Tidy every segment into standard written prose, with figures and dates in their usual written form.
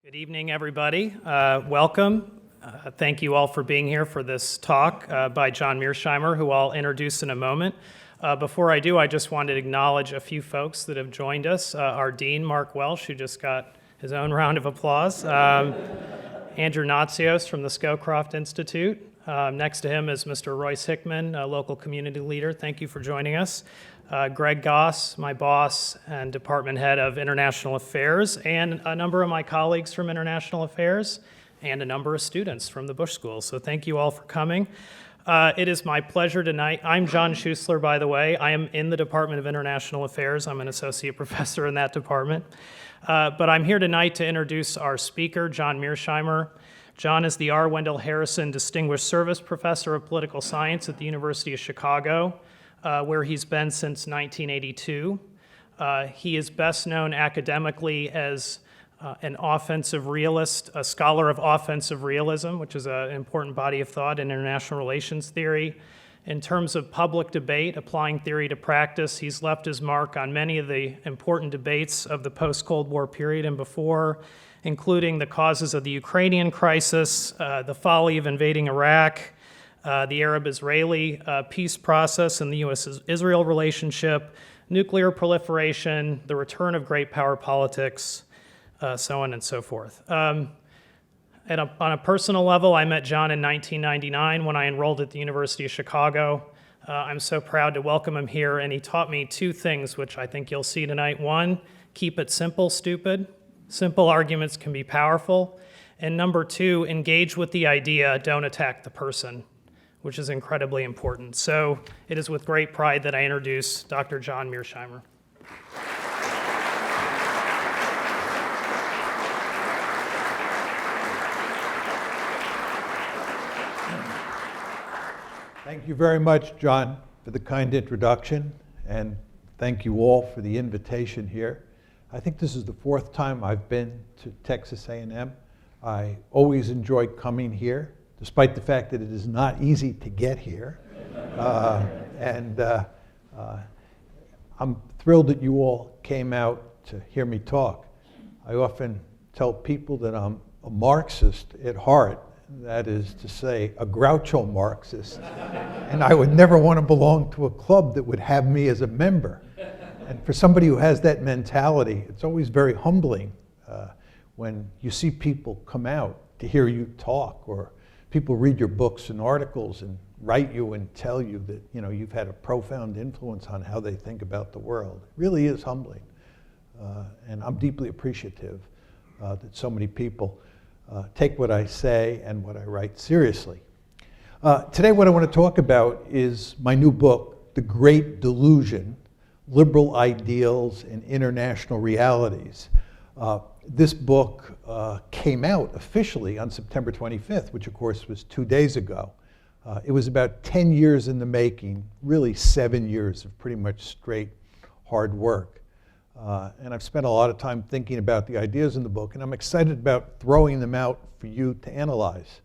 Good evening, everybody. Welcome. Thank you all for being here for this talk by John Mearsheimer, who I'll introduce in a moment. Before I do, I just wanted to acknowledge a few folks that have joined us. Our Dean, Mark Welsh, who just got his own round of applause. Andrew Natsios from the Scowcroft Institute. Next to him is Mr. Royce Hickman, a local community leader. Thank you for joining us. Greg Goss, my boss and department head of International Affairs, and a number of my colleagues from International Affairs, and a number of students from the Bush School. So thank you all for coming. It is my pleasure tonight. I'm John Schuessler, by the way. I am in the Department of International Affairs. I'm an associate professor in that department. But I'm here tonight to introduce our speaker, John Mearsheimer. John is the R. Wendell Harrison Distinguished Service Professor of Political Science at the University of Chicago, where he's been since 1982. He is best known academically as an offensive realist, a scholar of offensive realism, which is an important body of thought in international relations theory. In terms of public debate, applying theory to practice, he's left his mark on many of the important debates of the post-Cold War period and before, including the causes of the Ukrainian crisis, the folly of invading Iraq, the Arab-Israeli peace process and the U.S.-Israel relationship, nuclear proliferation, the return of great power politics, so on and so forth. On a personal level, I met John in 1999 when I enrolled at the University of Chicago. I'm so proud to welcome him here, and he taught me two things, which I think you'll see tonight. One, keep it simple, stupid. Simple arguments can be powerful. And number two, engage with the idea, don't attack the person, which is incredibly important. So it is with great pride that I introduce Dr. John Mearsheimer. Thank you very much, John, for the kind introduction, and thank you all for the invitation here. I think this is the fourth time I've been to Texas A&M. I always enjoy coming here, despite the fact that it is not easy to get here. I'm thrilled that you all came out to hear me talk. I often tell people that I'm a Marxist at heart, that is to say, a Groucho Marxist, and I would never want to belong to a club that would have me as a member. And for somebody who has that mentality, it's always very humbling when you see people come out to hear you talk, or people read your books and articles and write you and tell you that you've had a profound influence on how they think about the world. It really is humbling. And I'm deeply appreciative that so many people take what I say and what I write seriously. Today what I want to talk about is my new book, The Great Delusion, Liberal Ideals and International Realities. This book came out officially on September 25th, which of course was 2 days ago. It was about 10 years in the making, really 7 years of pretty much straight hard work. And I've spent a lot of time thinking about the ideas in the book, and I'm excited about throwing them out for you to analyze.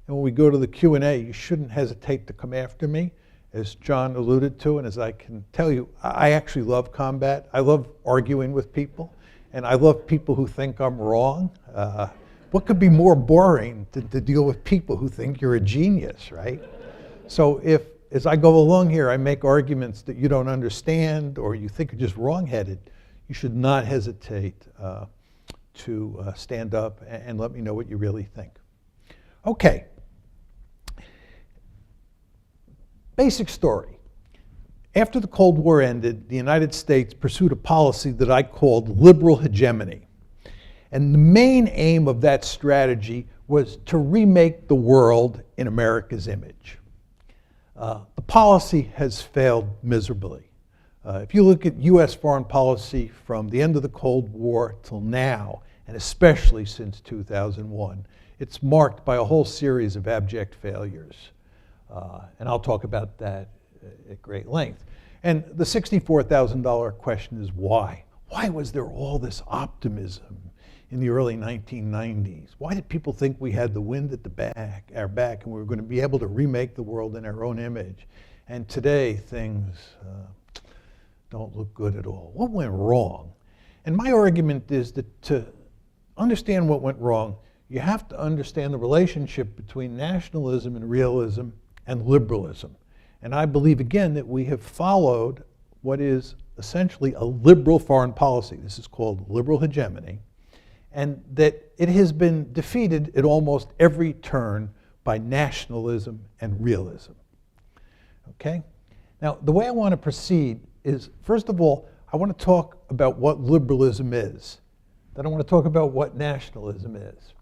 And when we go to the Q&A, you shouldn't hesitate to come after me, as John alluded to, and as I can tell you, I actually love combat. I love arguing with people, and I love people who think I'm wrong. What could be more boring than to deal with people who think you're a genius, right? So if, as I go along here, I make arguments that you don't understand or you think are just wrong-headed, you should not hesitate to stand up and let me know what you really think. Okay. Basic story. After the Cold War ended, the United States pursued a policy that I called liberal hegemony. And the main aim of that strategy was to remake the world in America's image. The policy has failed miserably. If you look at U.S. foreign policy from the end of the Cold War till now, and especially since 2001, it's marked by a whole series of abject failures. And I'll talk about that at great length. And the $64,000 question is why? Why was there all this optimism in the early 1990s? Why did people think we had the wind at our back and we were going to be able to remake the world in our own image? And today things don't look good at all. What went wrong? And my argument is that to understand what went wrong, you have to understand the relationship between nationalism and realism and liberalism. And I believe, again, that we have followed what is essentially a liberal foreign policy. This is called liberal hegemony. And that it has been defeated at almost every turn by nationalism and realism. Okay? Now, the way I want to proceed is, first of all, I want to talk about what liberalism is. Then I want to talk about what nationalism is.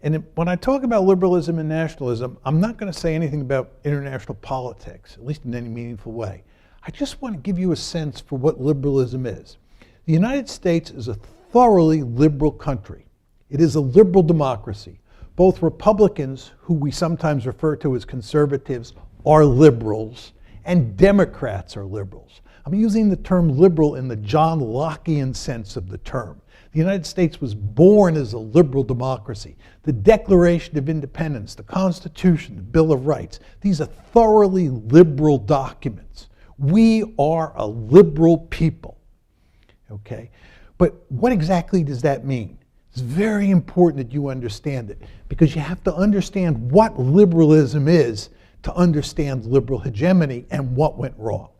And when I talk about liberalism and nationalism, I'm not going to say anything about international politics, at least in any meaningful way. I just want to give you a sense for what liberalism is. The United States is a thoroughly liberal country. It is a liberal democracy. Both Republicans, who we sometimes refer to as conservatives, are liberals, and Democrats are liberals. I'm using the term liberal in the John Lockean sense of the term. The United States was born as a liberal democracy. The Declaration of Independence, the Constitution, the Bill of Rights, these are thoroughly liberal documents. We are a liberal people, okay? But what exactly does that mean? It's very important that you understand it, because you have to understand what liberalism is to understand liberal hegemony and what went wrong.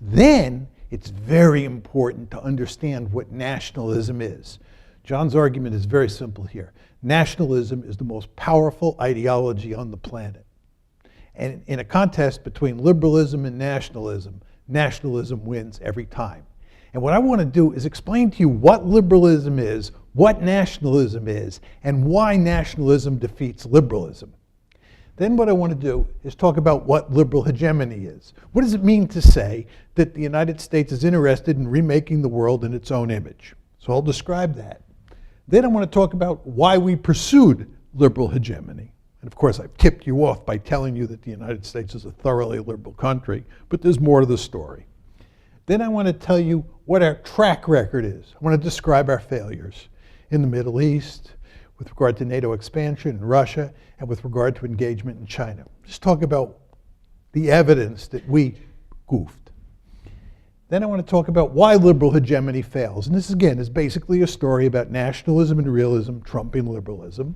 Then it's very important to understand what nationalism is. John's argument is very simple here. Nationalism is the most powerful ideology on the planet. And in a contest between liberalism and nationalism, nationalism wins every time. And what I want to do is explain to you what liberalism is, what nationalism is, and why nationalism defeats liberalism. Then what I want to do is talk about what liberal hegemony is. What does it mean to say that the United States is interested in remaking the world in its own image? So I'll describe that. Then I want to talk about why we pursued liberal hegemony. And of course, I've tipped you off by telling you that the United States is a thoroughly liberal country, but there's more to the story. Then I want to tell you what our track record is. I want to describe our failures in the Middle East, with regard to NATO expansion in Russia, and with regard to engagement in China. Just talk about the evidence that we goofed. Then I want to talk about why liberal hegemony fails. And this, again, is basically a story about nationalism and realism trumping liberalism.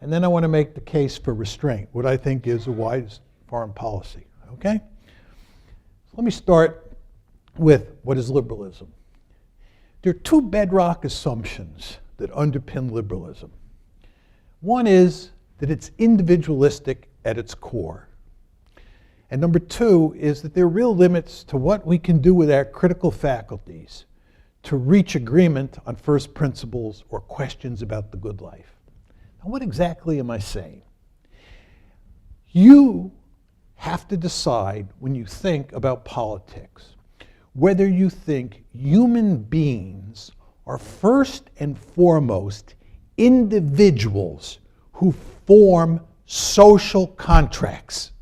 And then I want to make the case for restraint, what I think is a wise foreign policy. Okay? So let me start with what is liberalism. There are two bedrock assumptions that underpin liberalism. One is that it's individualistic at its core. And number two is that there are real limits to what we can do with our critical faculties to reach agreement on first principles or questions about the good life. Now, what exactly am I saying? You have to decide when you think about politics whether you think human beings are first and foremost individuals who form social contracts,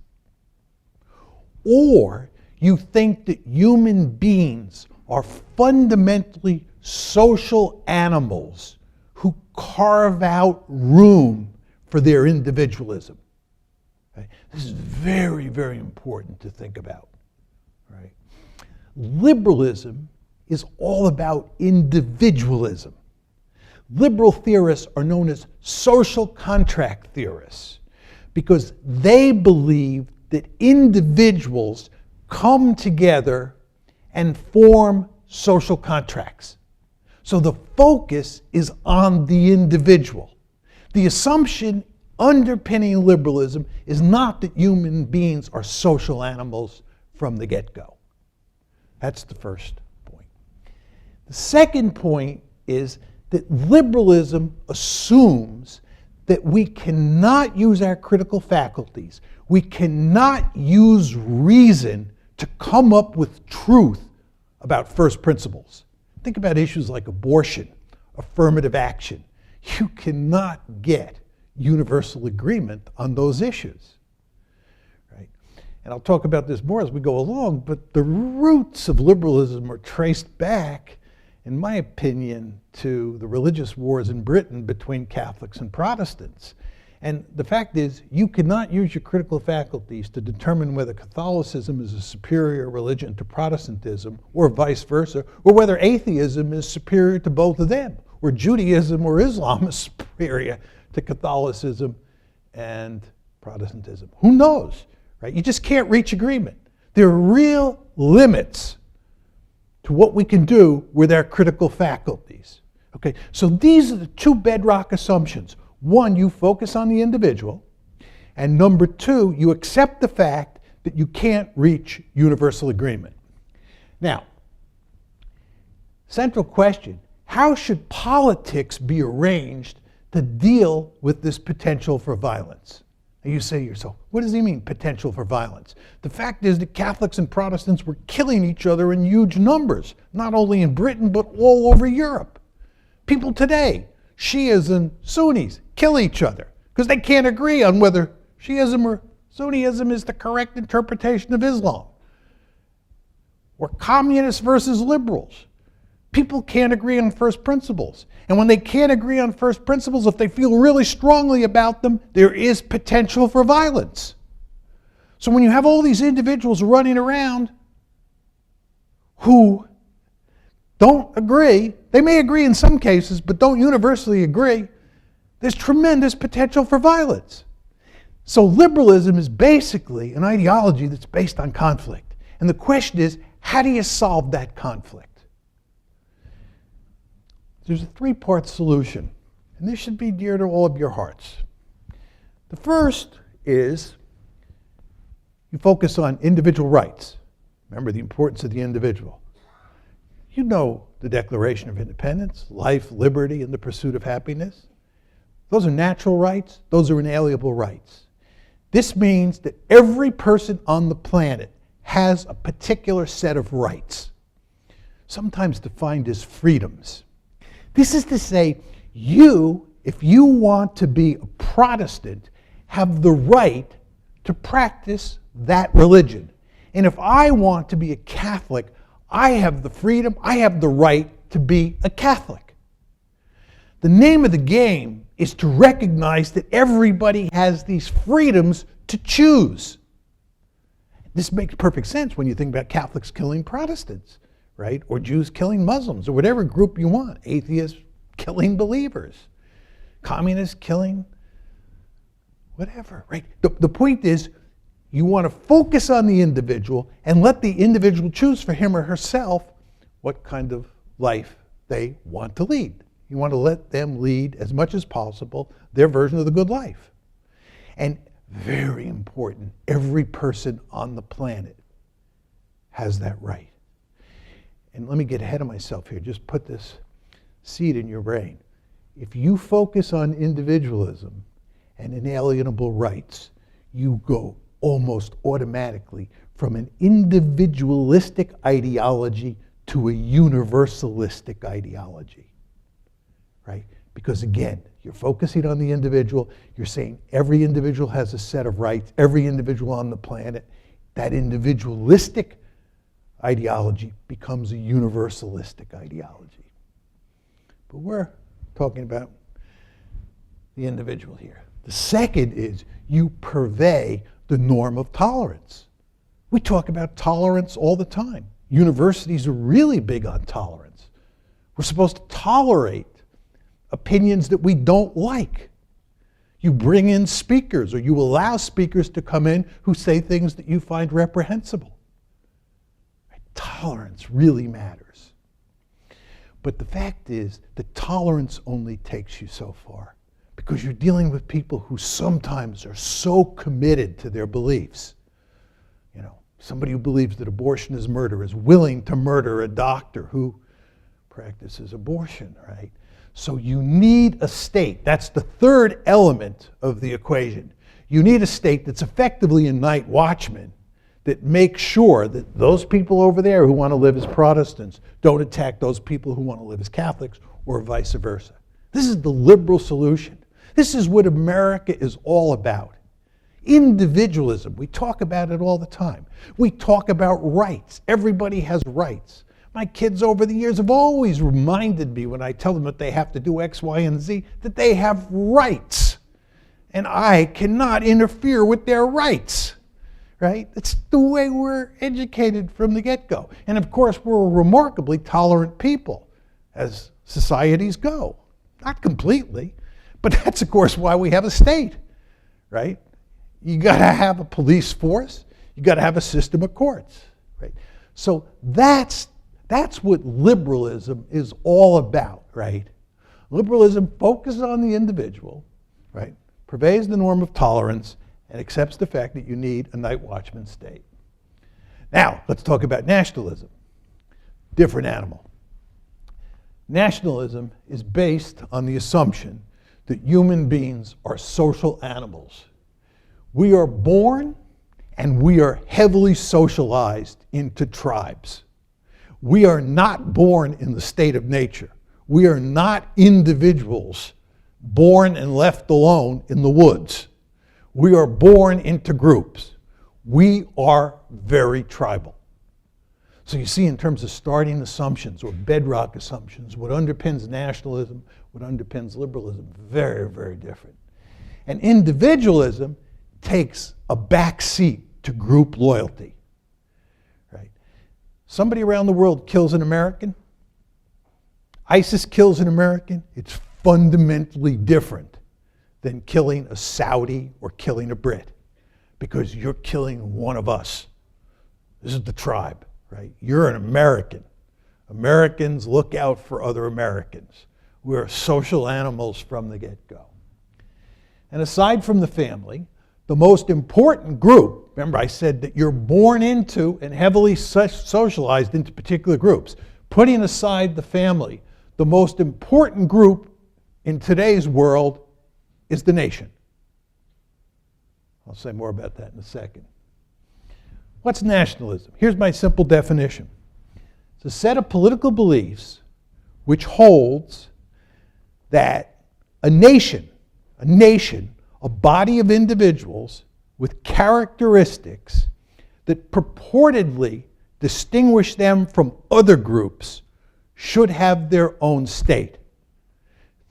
or you think that human beings are fundamentally social animals who carve out room for their individualism. Okay? This is very, very important to think about. Right? Liberalism is all about individualism. Liberal theorists are known as social contract theorists because they believe that individuals come together and form social contracts. So the focus is on the individual. The assumption underpinning liberalism is not that human beings are social animals from the get-go. That's the first point. The second point is that liberalism assumes that we cannot use our critical faculties. We cannot use reason to come up with truth about first principles. Think about issues like abortion, affirmative action. You cannot get universal agreement on those issues. Right? And I'll talk about this more as we go along, but the roots of liberalism are traced back, in my opinion, to the religious wars in Britain between Catholics and Protestants. And the fact is, you cannot use your critical faculties to determine whether Catholicism is a superior religion to Protestantism, or vice versa, or whether atheism is superior to both of them, or Judaism or Islam is superior to Catholicism and Protestantism. Who knows, right? You just can't reach agreement. There are real limits to what we can do with our critical faculties. Okay, so these are the two bedrock assumptions. One, you focus on the individual, and number two, you accept the fact that you can't reach universal agreement. Now, central question, how should politics be arranged to deal with this potential for violence? And you say to yourself, what does he mean, potential for violence? The fact is that Catholics and Protestants were killing each other in huge numbers, not only in Britain, but all over Europe. People today, Shias and Sunnis, kill each other because they can't agree on whether Shiism or Sunnism is the correct interpretation of Islam. Or communists versus liberals. People can't agree on first principles. And when they can't agree on first principles, if they feel really strongly about them, there is potential for violence. So when you have all these individuals running around who don't agree, they may agree in some cases, but don't universally agree, there's tremendous potential for violence. So liberalism is basically an ideology that's based on conflict. And the question is, how do you solve that conflict? There's a three-part solution, and this should be dear to all of your hearts. The first is you focus on individual rights. Remember the importance of the individual. You know the Declaration of Independence, life, liberty, and the pursuit of happiness. Those are natural rights. Those are inalienable rights. This means that every person on the planet has a particular set of rights, sometimes defined as freedoms. This is to say, you, if you want to be a Protestant, have the right to practice that religion. And if I want to be a Catholic, I have the freedom, I have the right to be a Catholic. The name of the game is to recognize that everybody has these freedoms to choose. This makes perfect sense when you think about Catholics killing Protestants, right? Or Jews killing Muslims, or whatever group you want. Atheists killing believers. Communists killing whatever, right? The point is, you want to focus on the individual and let the individual choose for him or herself what kind of life they want to lead. You want to let them lead as much as possible their version of the good life. And very important, every person on the planet has that right. And let me get ahead of myself here. Just put this seed in your brain. If you focus on individualism and inalienable rights, you go almost automatically from an individualistic ideology to a universalistic ideology, right? Because again, you're focusing on the individual. You're saying every individual has a set of rights, every individual on the planet. That individualistic ideology becomes a universalistic ideology. But we're talking about the individual here. The second is you purvey the norm of tolerance. We talk about tolerance all the time. Universities are really big on tolerance. We're supposed to tolerate opinions that we don't like. You bring in speakers, or you allow speakers to come in who say things that you find reprehensible. Tolerance really matters. But the fact is that tolerance only takes you so far, because you're dealing with people who sometimes are so committed to their beliefs. You know, somebody who believes that abortion is murder is willing to murder a doctor who practices abortion, right? So you need a state. That's the third element of the equation. You need a state that's effectively a night watchman, that makes sure that those people over there who want to live as Protestants don't attack those people who want to live as Catholics, or vice versa. This is the liberal solution. This is what America is all about. Individualism, we talk about it all the time. We talk about rights. Everybody has rights. My kids over the years have always reminded me when I tell them that they have to do X, Y, and Z, that they have rights. And I cannot interfere with their rights. Right? It's the way we're educated from the get-go. And of course, we're a remarkably tolerant people, as societies go. Not completely, but that's, of course, why we have a state, right? You got to have a police force. You got to have a system of courts, right? So that's what liberalism is all about, right? Liberalism focuses on the individual, right? Pervades the norm of tolerance and accepts the fact that you need a night watchman state. Now, let's talk about nationalism. Different animal. Nationalism is based on the assumption that human beings are social animals. We are born and we are heavily socialized into tribes. We are not born in the state of nature. We are not individuals born and left alone in the woods. We are born into groups. We are very tribal. So you see, in terms of starting assumptions or bedrock assumptions, what underpins nationalism, what underpins liberalism, very, very different. And individualism takes a back seat to group loyalty, right? Somebody around the world kills an American. ISIS kills an American. It's fundamentally different than killing a Saudi or killing a Brit, because you're killing one of us. This is the tribe, right? You're an American. Americans look out for other Americans. We're social animals from the get-go. And aside from the family, the most important group, remember I said that you're born into and heavily socialized into particular groups. Putting aside the family, the most important group in today's world is the nation. I'll say more about that in a second. What's nationalism? Here's my simple definition. It's a set of political beliefs which holds that a nation, a body of individuals with characteristics that purportedly distinguish them from other groups should have their own state.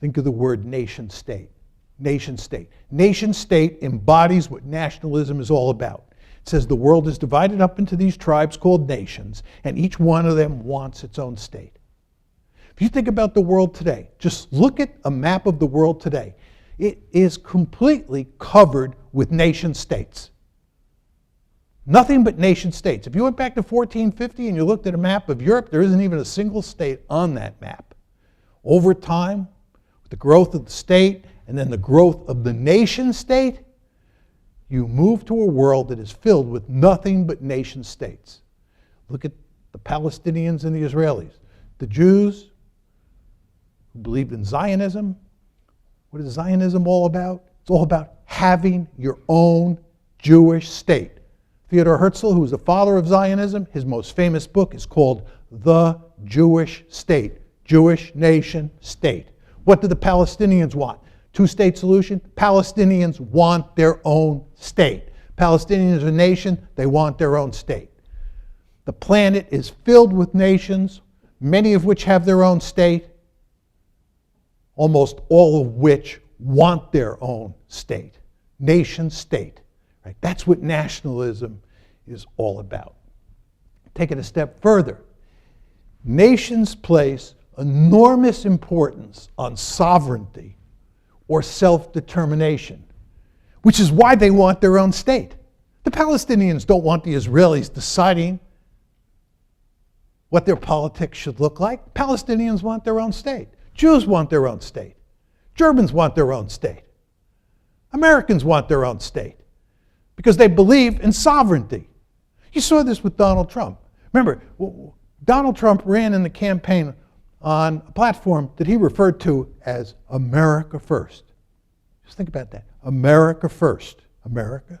Think of the word nation state. Nation state. Nation state embodies what nationalism is all about. It says the world is divided up into these tribes called nations, and each one of them wants its own state. If you think about the world today, just look at a map of the world today. It is completely covered with nation states. Nothing but nation states. If you went back to 1450 and you looked at a map of Europe, there isn't even a single state on that map. Over time, with the growth of the state and then the growth of the nation state, you move to a world that is filled with nothing but nation states. Look at the Palestinians and the Israelis. The Jews who believed in Zionism. What is Zionism all about? It's all about having your own Jewish state. Theodor Herzl, who was the father of Zionism, his most famous book is called The Jewish State, Jewish Nation State. What do the Palestinians want? Two-state solution? Palestinians want their own state. Palestinians are a nation, they want their own state. The planet is filled with nations, many of which have their own state, almost all of which want their own state. Nation state. Right? That's what nationalism is all about. Take it a step further. Nations place enormous importance on sovereignty or self-determination, which is why they want their own state. The Palestinians don't want the Israelis deciding what their politics should look like. Palestinians want their own state. Jews want their own state. Germans want their own state. Americans want their own state because they believe in sovereignty. You saw this with Donald Trump. Remember, Donald Trump ran in the campaign on a platform that he referred to as America First. Just think about that. America first. America,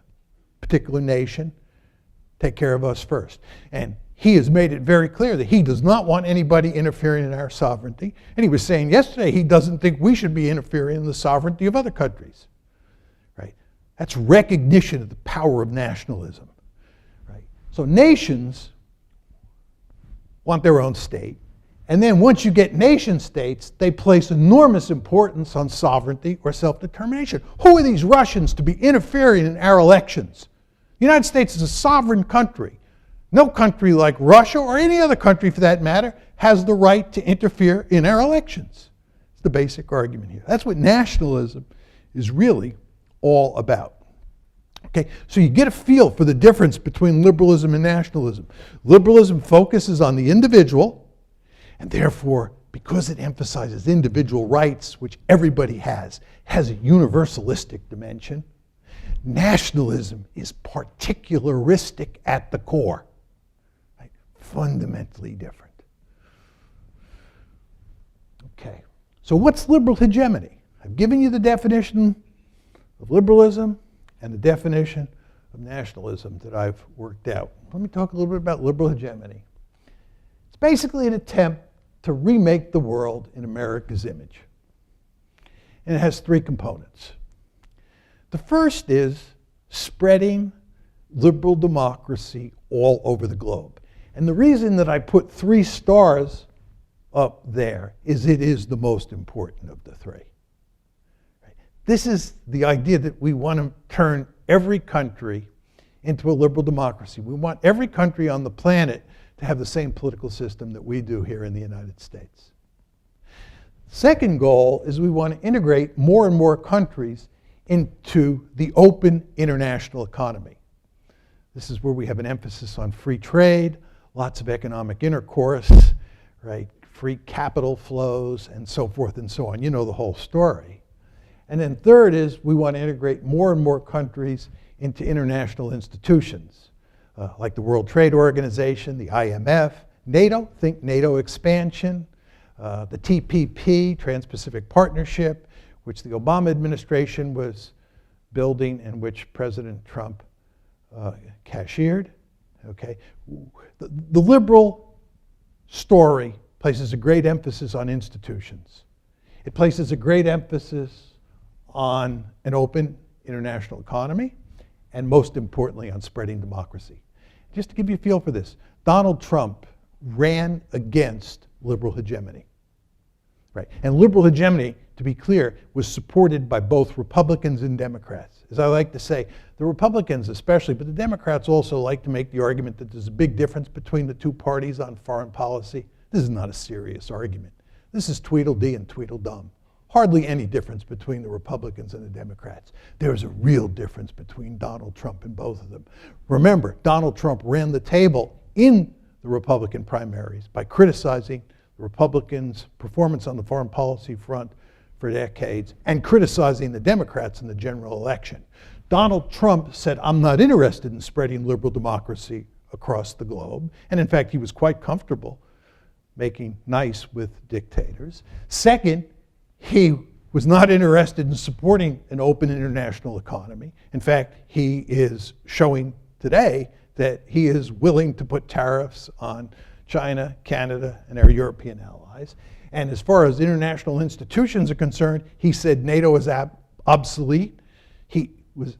particular nation, take care of us first. And he has made it very clear that he does not want anybody interfering in our sovereignty. And he was saying yesterday he doesn't think we should be interfering in the sovereignty of other countries. Right? That's recognition of the power of nationalism. Right? So nations want their own state. And then once you get nation states, they place enormous importance on sovereignty or self-determination. Who are these Russians to be interfering in our elections? The United States is a sovereign country. No country like Russia, or any other country for that matter, has the right to interfere in our elections. It's the basic argument here. That's what nationalism is really all about. Okay, so you get a feel for the difference between liberalism and nationalism. Liberalism focuses on the individual, and therefore, because it emphasizes individual rights, which everybody has a universalistic dimension. Nationalism is particularistic at the core, right? Fundamentally different. Okay, so what's liberal hegemony? I've given you the definition of liberalism and the definition of nationalism that I've worked out. Let me talk a little bit about liberal hegemony. It's basically an attempt to remake the world in America's image. And it has three components. The first is spreading liberal democracy all over the globe. And the reason that I put 3 stars up there is it is the most important of the 3. This is the idea that we want to turn every country into a liberal democracy. We want every country on the planet to have the same political system that we do here in the United States. Second goal is we want to integrate more and more countries into the open international economy. This is where we have an emphasis on free trade, lots of economic intercourse, right? Free capital flows, and so forth and so on. You know the whole story. And then third is we want to integrate more and more countries into international institutions, like the World Trade Organization, the IMF, NATO, think NATO expansion, the TPP, Trans-Pacific Partnership, which the Obama administration was building and which President Trump cashiered. Okay? The liberal story places a great emphasis on institutions. It places a great emphasis on an open international economy, and most importantly, on spreading democracy. Just to give you a feel for this, Donald Trump ran against liberal hegemony. Right? And liberal hegemony, to be clear, was supported by both Republicans and Democrats. As I like to say, the Republicans especially, but the Democrats also like to make the argument that there's a big difference between the two parties on foreign policy. This is not a serious argument. This is Tweedledee and Tweedledum. Hardly any difference between the Republicans and the Democrats. There's a real difference between Donald Trump and both of them. Remember, Donald Trump ran the table in the Republican primaries by criticizing the Republicans' performance on the foreign policy front for decades and criticizing the Democrats in the general election. Donald Trump said, I'm not interested in spreading liberal democracy across the globe. And in fact, he was quite comfortable making nice with dictators. Second, he was not interested in supporting an open international economy. In fact, he is showing today that he is willing to put tariffs on China, Canada, and our European allies. And as far as international institutions are concerned, he said NATO is obsolete. He was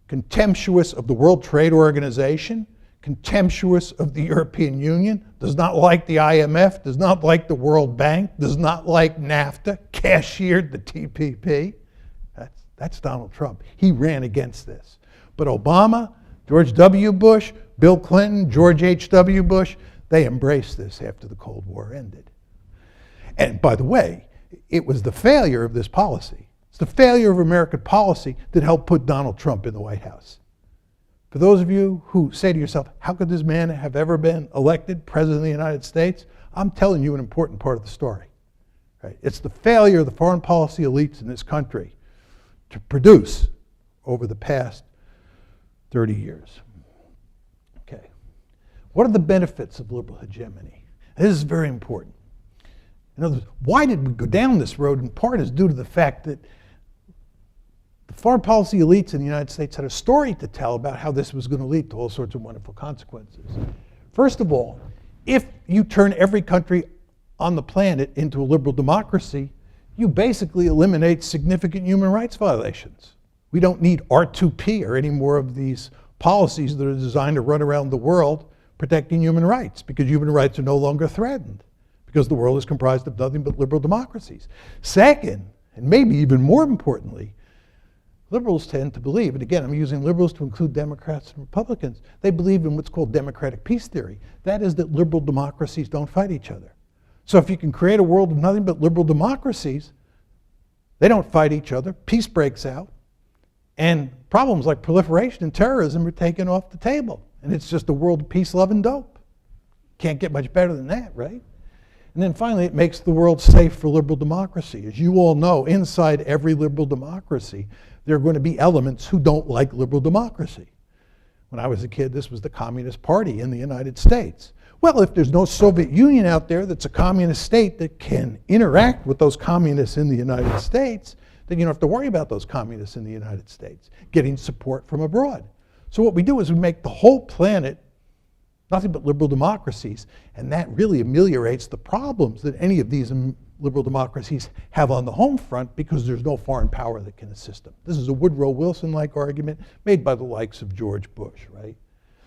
contemptuous of the World Trade Organization, contemptuous of the European Union, does not like the IMF, does not like the World Bank, does not like NAFTA, cashiered the TPP. That's Donald Trump. He ran against this. But Obama, George W. Bush, Bill Clinton, George H.W. Bush, they embraced this after the Cold War ended. And by the way, it was the failure of this policy. It's the failure of American policy that helped put Donald Trump in the White House. For those of you who say to yourself, how could this man have ever been elected president of the United States? I'm telling you an important part of the story. Right? It's the failure of the foreign policy elites in this country to produce over the past 30 years. Okay. What are the benefits of liberal hegemony? This is very important. In other words, why did we go down this road? In part is due to the fact that the foreign policy elites in the United States had a story to tell about how this was going to lead to all sorts of wonderful consequences. First of all, if you turn every country on the planet into a liberal democracy, you basically eliminate significant human rights violations. We don't need R2P or any more of these policies that are designed to run around the world protecting human rights, because human rights are no longer threatened, because the world is comprised of nothing but liberal democracies. Second, and maybe even more importantly, Liberals tend to believe, and again, I'm using liberals to include Democrats and Republicans, they believe in what's called democratic peace theory. That is that liberal democracies don't fight each other. So if you can create a world of nothing but liberal democracies, they don't fight each other, peace breaks out, and problems like proliferation and terrorism are taken off the table. And it's just a world of peace, love, and dope. Can't get much better than that, right? And then finally, it makes the world safe for liberal democracy. As you all know, inside every liberal democracy, there are going to be elements who don't like liberal democracy. When I was a kid, this was the Communist Party in the United States. Well, if there's no Soviet Union out there that's a communist state that can interact with those communists in the United States, then you don't have to worry about those communists in the United States getting support from abroad. So what we do is we make the whole planet nothing but liberal democracies, and that really ameliorates the problems that any of these liberal democracies have on the home front because there's no foreign power that can assist them. This is a Woodrow Wilson-like argument made by the likes of George Bush, right?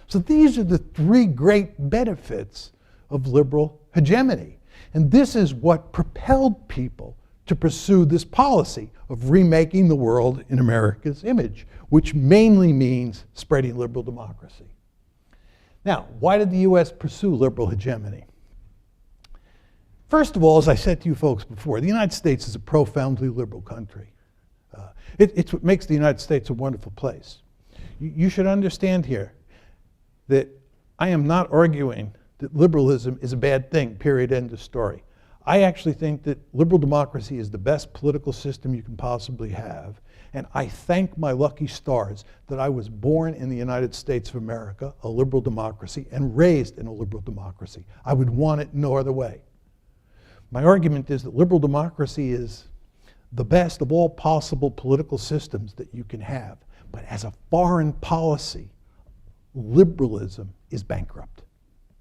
So these are the three great benefits of liberal hegemony. And this is what propelled people to pursue this policy of remaking the world in America's image, which mainly means spreading liberal democracy. Now, why did the US pursue liberal hegemony? First of all, as I said to you folks before, the United States is a profoundly liberal country. It's what makes the United States a wonderful place. You should understand here that I am not arguing that liberalism is a bad thing, period, end of story. I actually think that liberal democracy is the best political system you can possibly have. And I thank my lucky stars that I was born in the United States of America, a liberal democracy, and raised in a liberal democracy. I would want it no other way. My argument is that liberal democracy is the best of all possible political systems that you can have. But as a foreign policy, liberalism is bankrupt.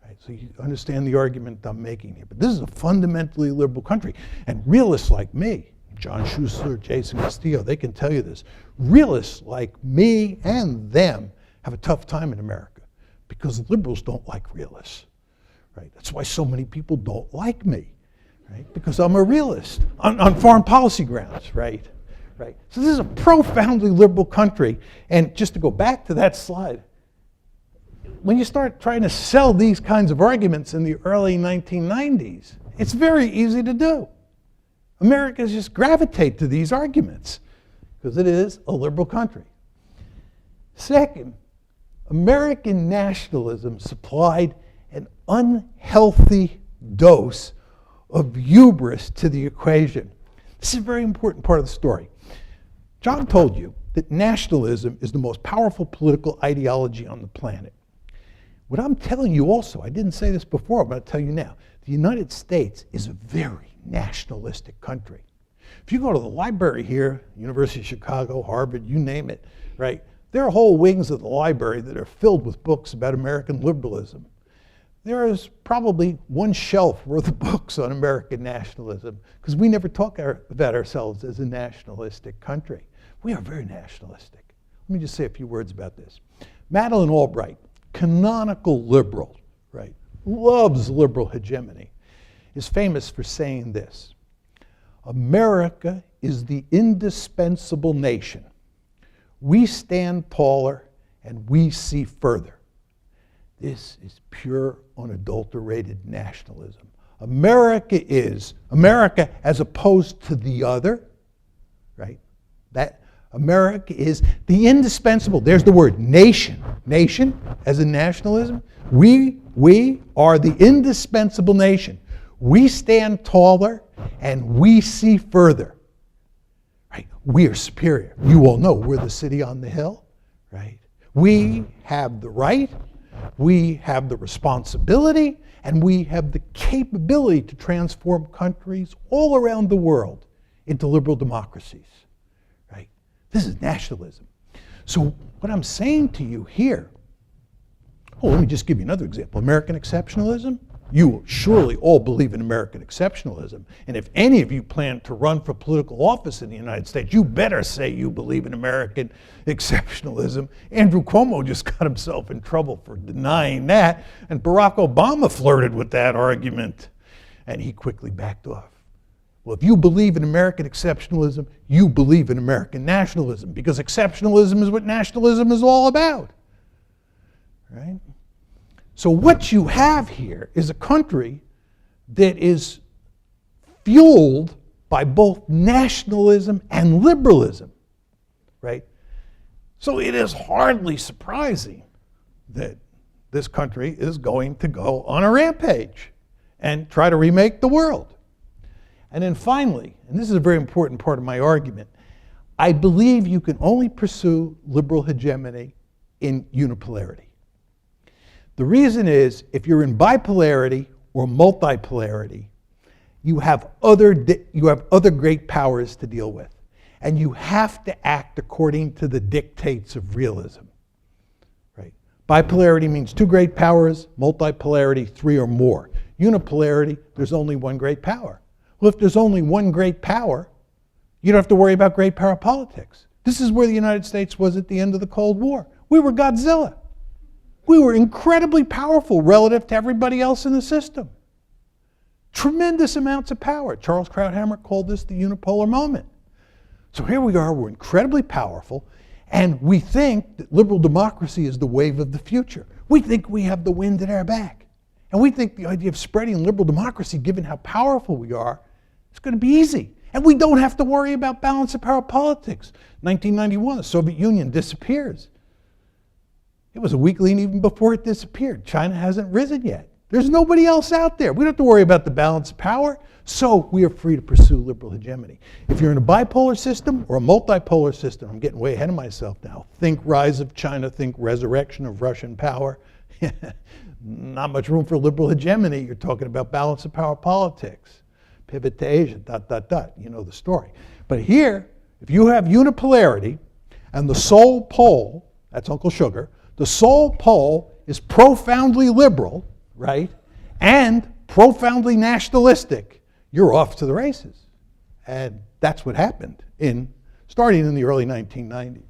Right? So you understand the argument I'm making here. But this is a fundamentally liberal country. And realists like me, John Schuessler, Jason Castillo, they can tell you this. Realists like me and them have a tough time in America because liberals don't like realists. Right? That's why so many people don't like me. Right? Because I'm a realist on foreign policy grounds, right? Right? So this is a profoundly liberal country. And just to go back to that slide, when you start trying to sell these kinds of arguments in the early 1990s, it's very easy to do. Americans just gravitate to these arguments because it is a liberal country. Second, American nationalism supplied an unhealthy dose of hubris to the equation. This is a very important part of the story. John told you that nationalism is the most powerful political ideology on the planet. What I'm telling you also, I didn't say this before, but I'll tell you now, the United States is a very nationalistic country. If you go to the library here, University of Chicago, Harvard, you name it, right? There are whole wings of the library that are filled with books about American liberalism. There is probably one shelf worth of books on American nationalism because we never talk about ourselves as a nationalistic country. We are very nationalistic. Let me just say a few words about this. Madeleine Albright, canonical liberal, right, loves liberal hegemony, is famous for saying this: America is the indispensable nation. We stand taller and we see further. This is pure, unadulterated nationalism. America as opposed to the other, right? That America is the indispensable, there's the word, nation. Nation as in nationalism. We are the indispensable nation. We stand taller and we see further. Right? We are superior. You all know we're the city on the hill, right? We have the right, we have the responsibility, and we have the capability to transform countries all around the world into liberal democracies. Right? This is nationalism. So what I'm saying to you here, let me just give you another example. American exceptionalism. You surely all believe in American exceptionalism. And if any of you plan to run for political office in the United States, you better say you believe in American exceptionalism. Andrew Cuomo just got himself in trouble for denying that. And Barack Obama flirted with that argument. And he quickly backed off. Well, if you believe in American exceptionalism, you believe in American nationalism, because exceptionalism is what nationalism is all about, right? So what you have here is a country that is fueled by both nationalism and liberalism, right? So it is hardly surprising that this country is going to go on a rampage and try to remake the world. And then finally, and this is a very important part of my argument, I believe you can only pursue liberal hegemony in unipolarity. The reason is, if you're in bipolarity or multipolarity, you have other great powers to deal with. And you have to act according to the dictates of realism. Right? Bipolarity means two great powers, multipolarity, three or more. Unipolarity, there's only one great power. Well, if there's only one great power, you don't have to worry about great power politics. This is where the United States was at the end of the Cold War. We were Godzilla. We were incredibly powerful relative to everybody else in the system. Tremendous amounts of power. Charles Krauthammer called this the unipolar moment. So here we are, we're incredibly powerful, and we think that liberal democracy is the wave of the future. We think we have the wind at our back. And we think the idea of spreading liberal democracy, given how powerful we are, is going to be easy. And we don't have to worry about balance of power politics. 1991, the Soviet Union disappears. It was a weakling even before it disappeared. China hasn't risen yet. There's nobody else out there. We don't have to worry about the balance of power. So we are free to pursue liberal hegemony. If you're in a bipolar system or a multipolar system, I'm getting way ahead of myself now. Think rise of China, think resurrection of Russian power. Not much room for liberal hegemony. You're talking about balance of power politics. Pivot to Asia, ... You know the story. But here, if you have unipolarity and the sole pole, that's Uncle Sugar, the sole pole is profoundly liberal, right, and profoundly nationalistic, you're off to the races. And that's what happened starting in the early 1990s.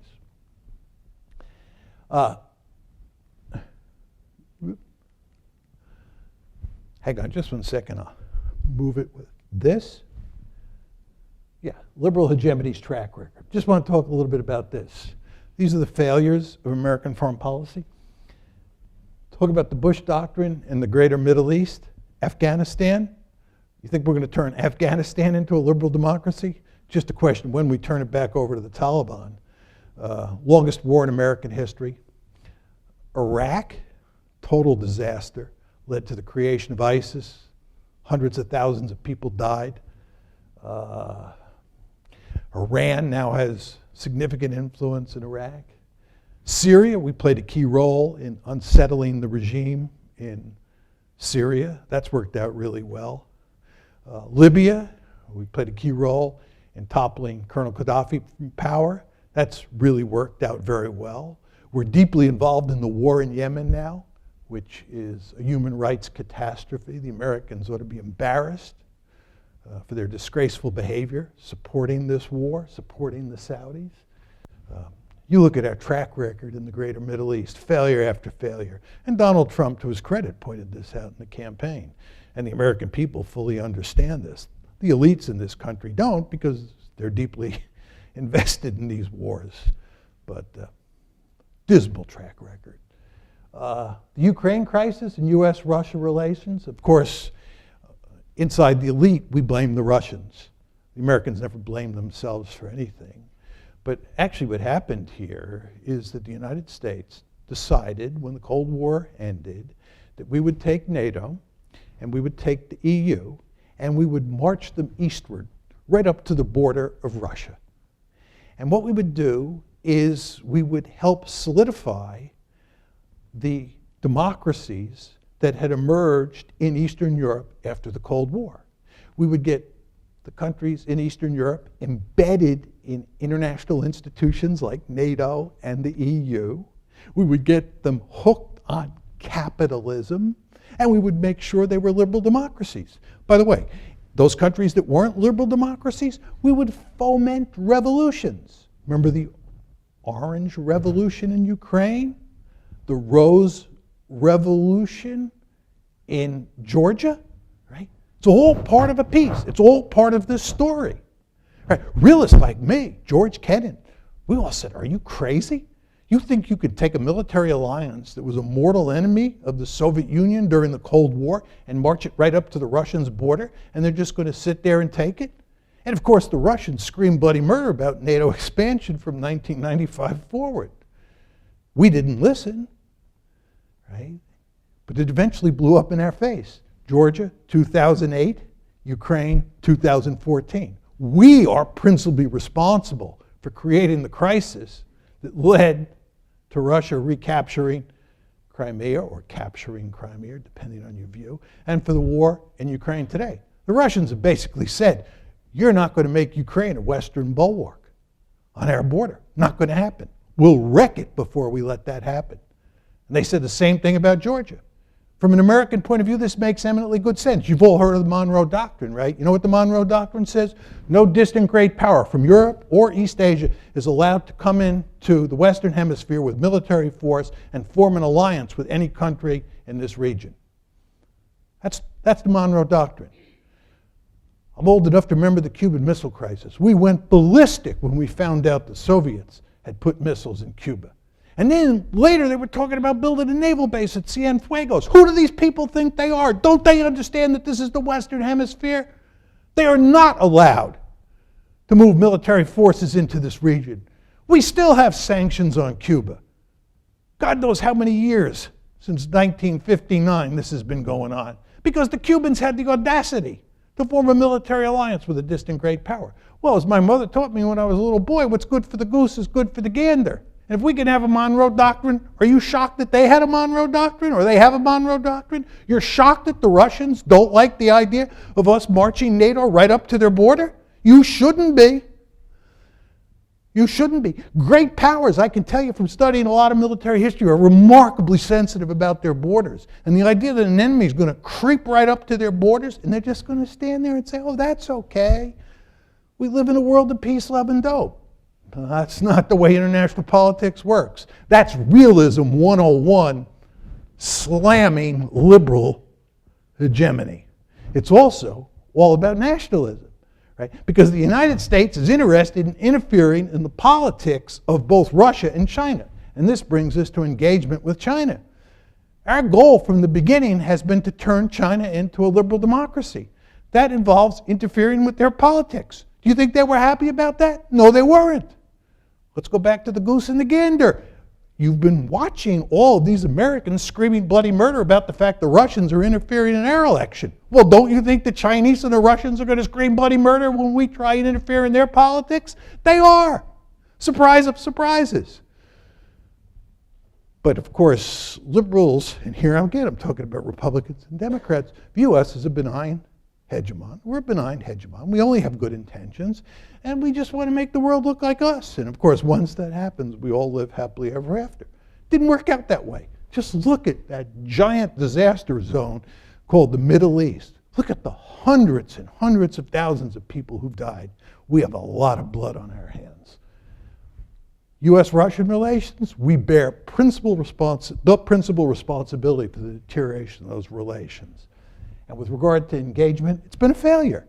Hang on just one second. I'll move it with this. Yeah, liberal hegemony's track record. Just want to talk a little bit about this. These are the failures of American foreign policy. Talk about the Bush Doctrine in the greater Middle East, Afghanistan. You think we're going to turn Afghanistan into a liberal democracy? Just a question when we turn it back over to the Taliban. Longest war in American history. Iraq, total disaster, led to the creation of ISIS. Hundreds of thousands of people died. Iran now has significant influence in Iraq. Syria, we played a key role in unsettling the regime in Syria. That's worked out really well. Libya, we played a key role in toppling Colonel Gaddafi from power. That's really worked out very well. We're deeply involved in the war in Yemen now, which is a human rights catastrophe. The Americans ought to be embarrassed for their disgraceful behavior, supporting this war, supporting the Saudis. You look at our track record in the greater Middle East, failure after failure. And Donald Trump, to his credit, pointed this out in the campaign. And the American people fully understand this. The elites in this country don't, because they're deeply invested in these wars. But dismal track record. The Ukraine crisis and U.S.-Russia relations, of course, inside the elite, we blame the Russians. The Americans never blame themselves for anything. But actually what happened here is that the United States decided when the Cold War ended that we would take NATO and we would take the EU and we would march them eastward right up to the border of Russia. And what we would do is we would help solidify the democracies that had emerged in Eastern Europe after the Cold War. We would get the countries in Eastern Europe embedded in international institutions like NATO and the EU. We would get them hooked on capitalism, and we would make sure they were liberal democracies. By the way, those countries that weren't liberal democracies, we would foment revolutions. Remember the Orange Revolution in Ukraine? The Rose Revolution in Georgia, right? It's all part of a piece. It's all part of this story. Right? Realists like me, George Kennan, we all said, are you crazy? You think you could take a military alliance that was a mortal enemy of the Soviet Union during the Cold War and march it right up to the Russians' border, and they're just going to sit there and take it? And of course, the Russians screamed bloody murder about NATO expansion from 1995 forward. We didn't listen, right? But it eventually blew up in our face. Georgia, 2008, Ukraine, 2014. We are principally responsible for creating the crisis that led to Russia recapturing Crimea, or capturing Crimea, depending on your view, and for the war in Ukraine today. The Russians have basically said, you're not going to make Ukraine a Western bulwark on our border. Not going to happen. We'll wreck it before we let that happen. And they said the same thing about Georgia. From an American point of view, this makes eminently good sense. You've all heard of the Monroe Doctrine, right? You know what the Monroe Doctrine says? No distant great power from Europe or East Asia is allowed to come into the Western Hemisphere with military force and form an alliance with any country in this region. That's the Monroe Doctrine. I'm old enough to remember the Cuban Missile Crisis. We went ballistic when we found out the Soviets had put missiles in Cuba. And then later they were talking about building a naval base at Cienfuegos. Who do these people think they are? Don't they understand that this is the Western Hemisphere? They are not allowed to move military forces into this region. We still have sanctions on Cuba. God knows how many years since 1959 this has been going on. Because the Cubans had the audacity to form a military alliance with a distant great power. Well, as my mother taught me when I was a little boy, what's good for the goose is good for the gander. And if we can have a Monroe Doctrine, are you shocked that they had a Monroe Doctrine, or they have a Monroe Doctrine? You're shocked that the Russians don't like the idea of us marching NATO right up to their border? You shouldn't be. You shouldn't be. Great powers, I can tell you from studying a lot of military history, are remarkably sensitive about their borders. And the idea that an enemy is going to creep right up to their borders and they're just going to stand there and say, oh, that's okay. We live in a world of peace, love, and dope. That's not the way international politics works. That's realism 101, slamming liberal hegemony. It's also all about nationalism, right? Because the United States is interested in interfering in the politics of both Russia and China. And this brings us to engagement with China. Our goal from the beginning has been to turn China into a liberal democracy. That involves interfering with their politics. Do you think they were happy about that? No, they weren't. Let's go back to the goose and the gander. You've been watching all of these Americans screaming bloody murder about the fact the Russians are interfering in our election. Well, don't you think the Chinese and the Russians are going to scream bloody murder when we try and interfere in their politics? They are. Surprise of surprises. But of course, liberals, and here again I'm talking about Republicans and Democrats, view us as a benign hegemon. We're a benign hegemon. We only have good intentions, and we just want to make the world look like us. And of course, once that happens, we all live happily ever after. Didn't work out that way. Just look at that giant disaster zone called the Middle East. Look at the hundreds and hundreds of thousands of people who've died. We have a lot of blood on our hands. U.S.-Russian relations, we bear the principal responsibility for the deterioration of those relations. And with regard to engagement, it's been a failure.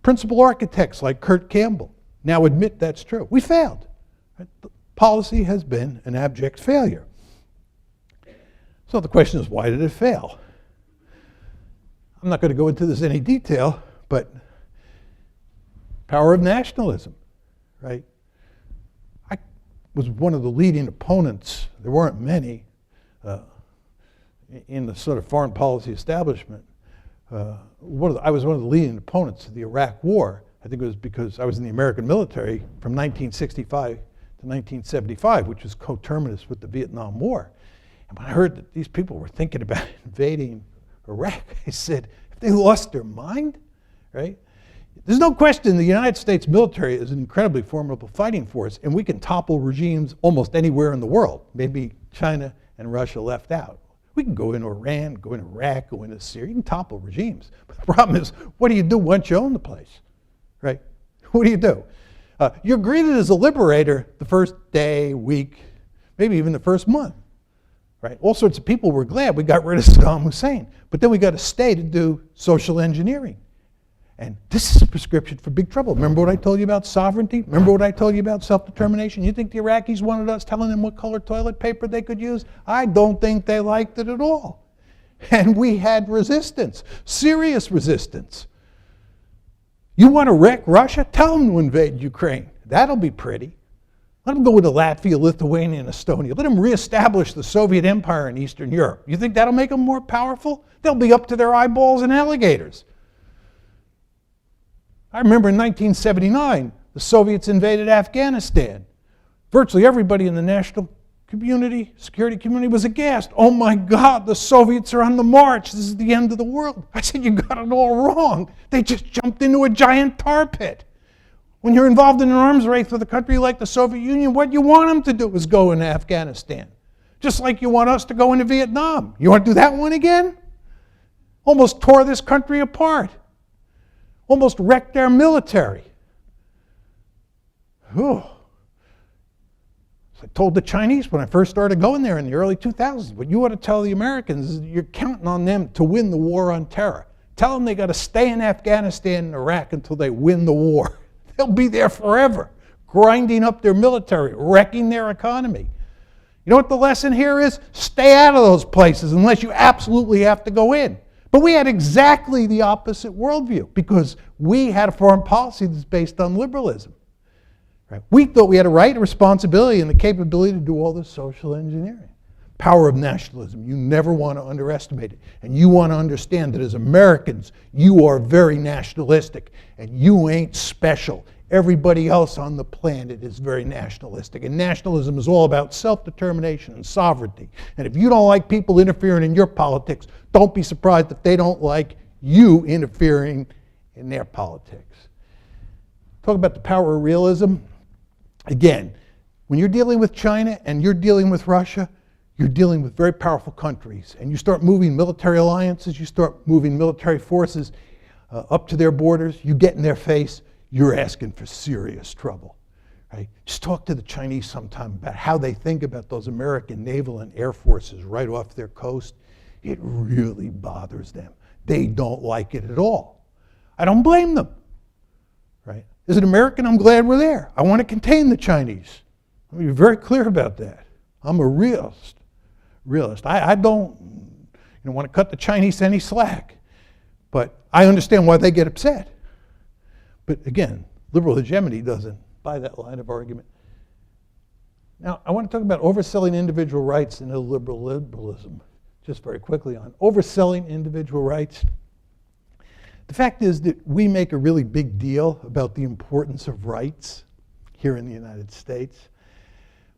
Principal architects like Kurt Campbell now admit that's true. We failed. Right? The policy has been an abject failure. So the question is, why did it fail? I'm not going to go into this in any detail, but power of nationalism, right? I was one of the leading opponents, there weren't many, in the sort of foreign policy establishment. I was one of the leading opponents of the Iraq War. I think it was because I was in the American military from 1965 to 1975, which was coterminous with the Vietnam War. And when I heard that these people were thinking about invading Iraq, I said, have they lost their mind, right? There's no question the United States military is an incredibly formidable fighting force, and we can topple regimes almost anywhere in the world. Maybe China and Russia left out. We can go into Iran, go into Iraq, go into Syria. You can topple regimes. But the problem is, what do you do once you own the place, right? What do you do? You're greeted as a liberator the first day, week, maybe even the first month. right? All sorts of people were glad we got rid of Saddam Hussein. But then we got to stay to do social engineering. And this is a prescription for big trouble. Remember what I told you about sovereignty? Remember what I told you about self-determination? You think the Iraqis wanted us telling them what color toilet paper they could use? I don't think they liked it at all. And we had resistance, serious resistance. You want to wreck Russia? Tell them to invade Ukraine. That'll be pretty. Let them go into Latvia, Lithuania, and Estonia. Let them reestablish the Soviet Empire in Eastern Europe. You think that'll make them more powerful? They'll be up to their eyeballs in alligators. I remember in 1979, the Soviets invaded Afghanistan. Virtually everybody in the national community, security community was aghast. Oh my God, the Soviets are on the march. This is the end of the world. I said, you got it all wrong. They just jumped into a giant tar pit. When you're involved in an arms race with a country like the Soviet Union, what you want them to do is go into Afghanistan. Just like you want us to go into Vietnam. You want to do that one again? Almost tore this country apart. Almost wrecked our military. Whew. I told the Chinese when I first started going there in the early 2000s, what you ought to tell the Americans is that you're counting on them to win the war on terror. Tell them they got to stay in Afghanistan and Iraq until they win the war. They'll be there forever, grinding up their military, wrecking their economy. You know what the lesson here is? Stay out of those places unless you absolutely have to go in. But we had exactly the opposite worldview because we had a foreign policy that's based on liberalism. Right? We thought we had a right, a responsibility, and the capability to do all this social engineering. Power of nationalism. You never want to underestimate it. And you want to understand that as Americans, you are very nationalistic, and you ain't special. Everybody else on the planet is very nationalistic. And nationalism is all about self-determination and sovereignty. And if you don't like people interfering in your politics, don't be surprised if they don't like you interfering in their politics. Talk about the power of realism. Again, when you're dealing with China and you're dealing with Russia, you're dealing with very powerful countries. And you start moving military alliances, you start moving military forces up to their borders, you get in their face, you're asking for serious trouble. Right? Just talk to the Chinese sometime about how they think about those American naval and air forces right off their coast. It really bothers them. They don't like it at all. I don't blame them. Right? As an American, I'm glad we're there. I want to contain the Chinese. Let me be very clear about that. I'm a realist. I don't want to cut the Chinese any slack. But I understand why they get upset. But again, liberal hegemony doesn't buy that line of argument. Now, I want to talk about overselling individual rights and illiberal liberalism. Just very quickly on overselling individual rights. The fact is that we make a really big deal about the importance of rights here in the United States.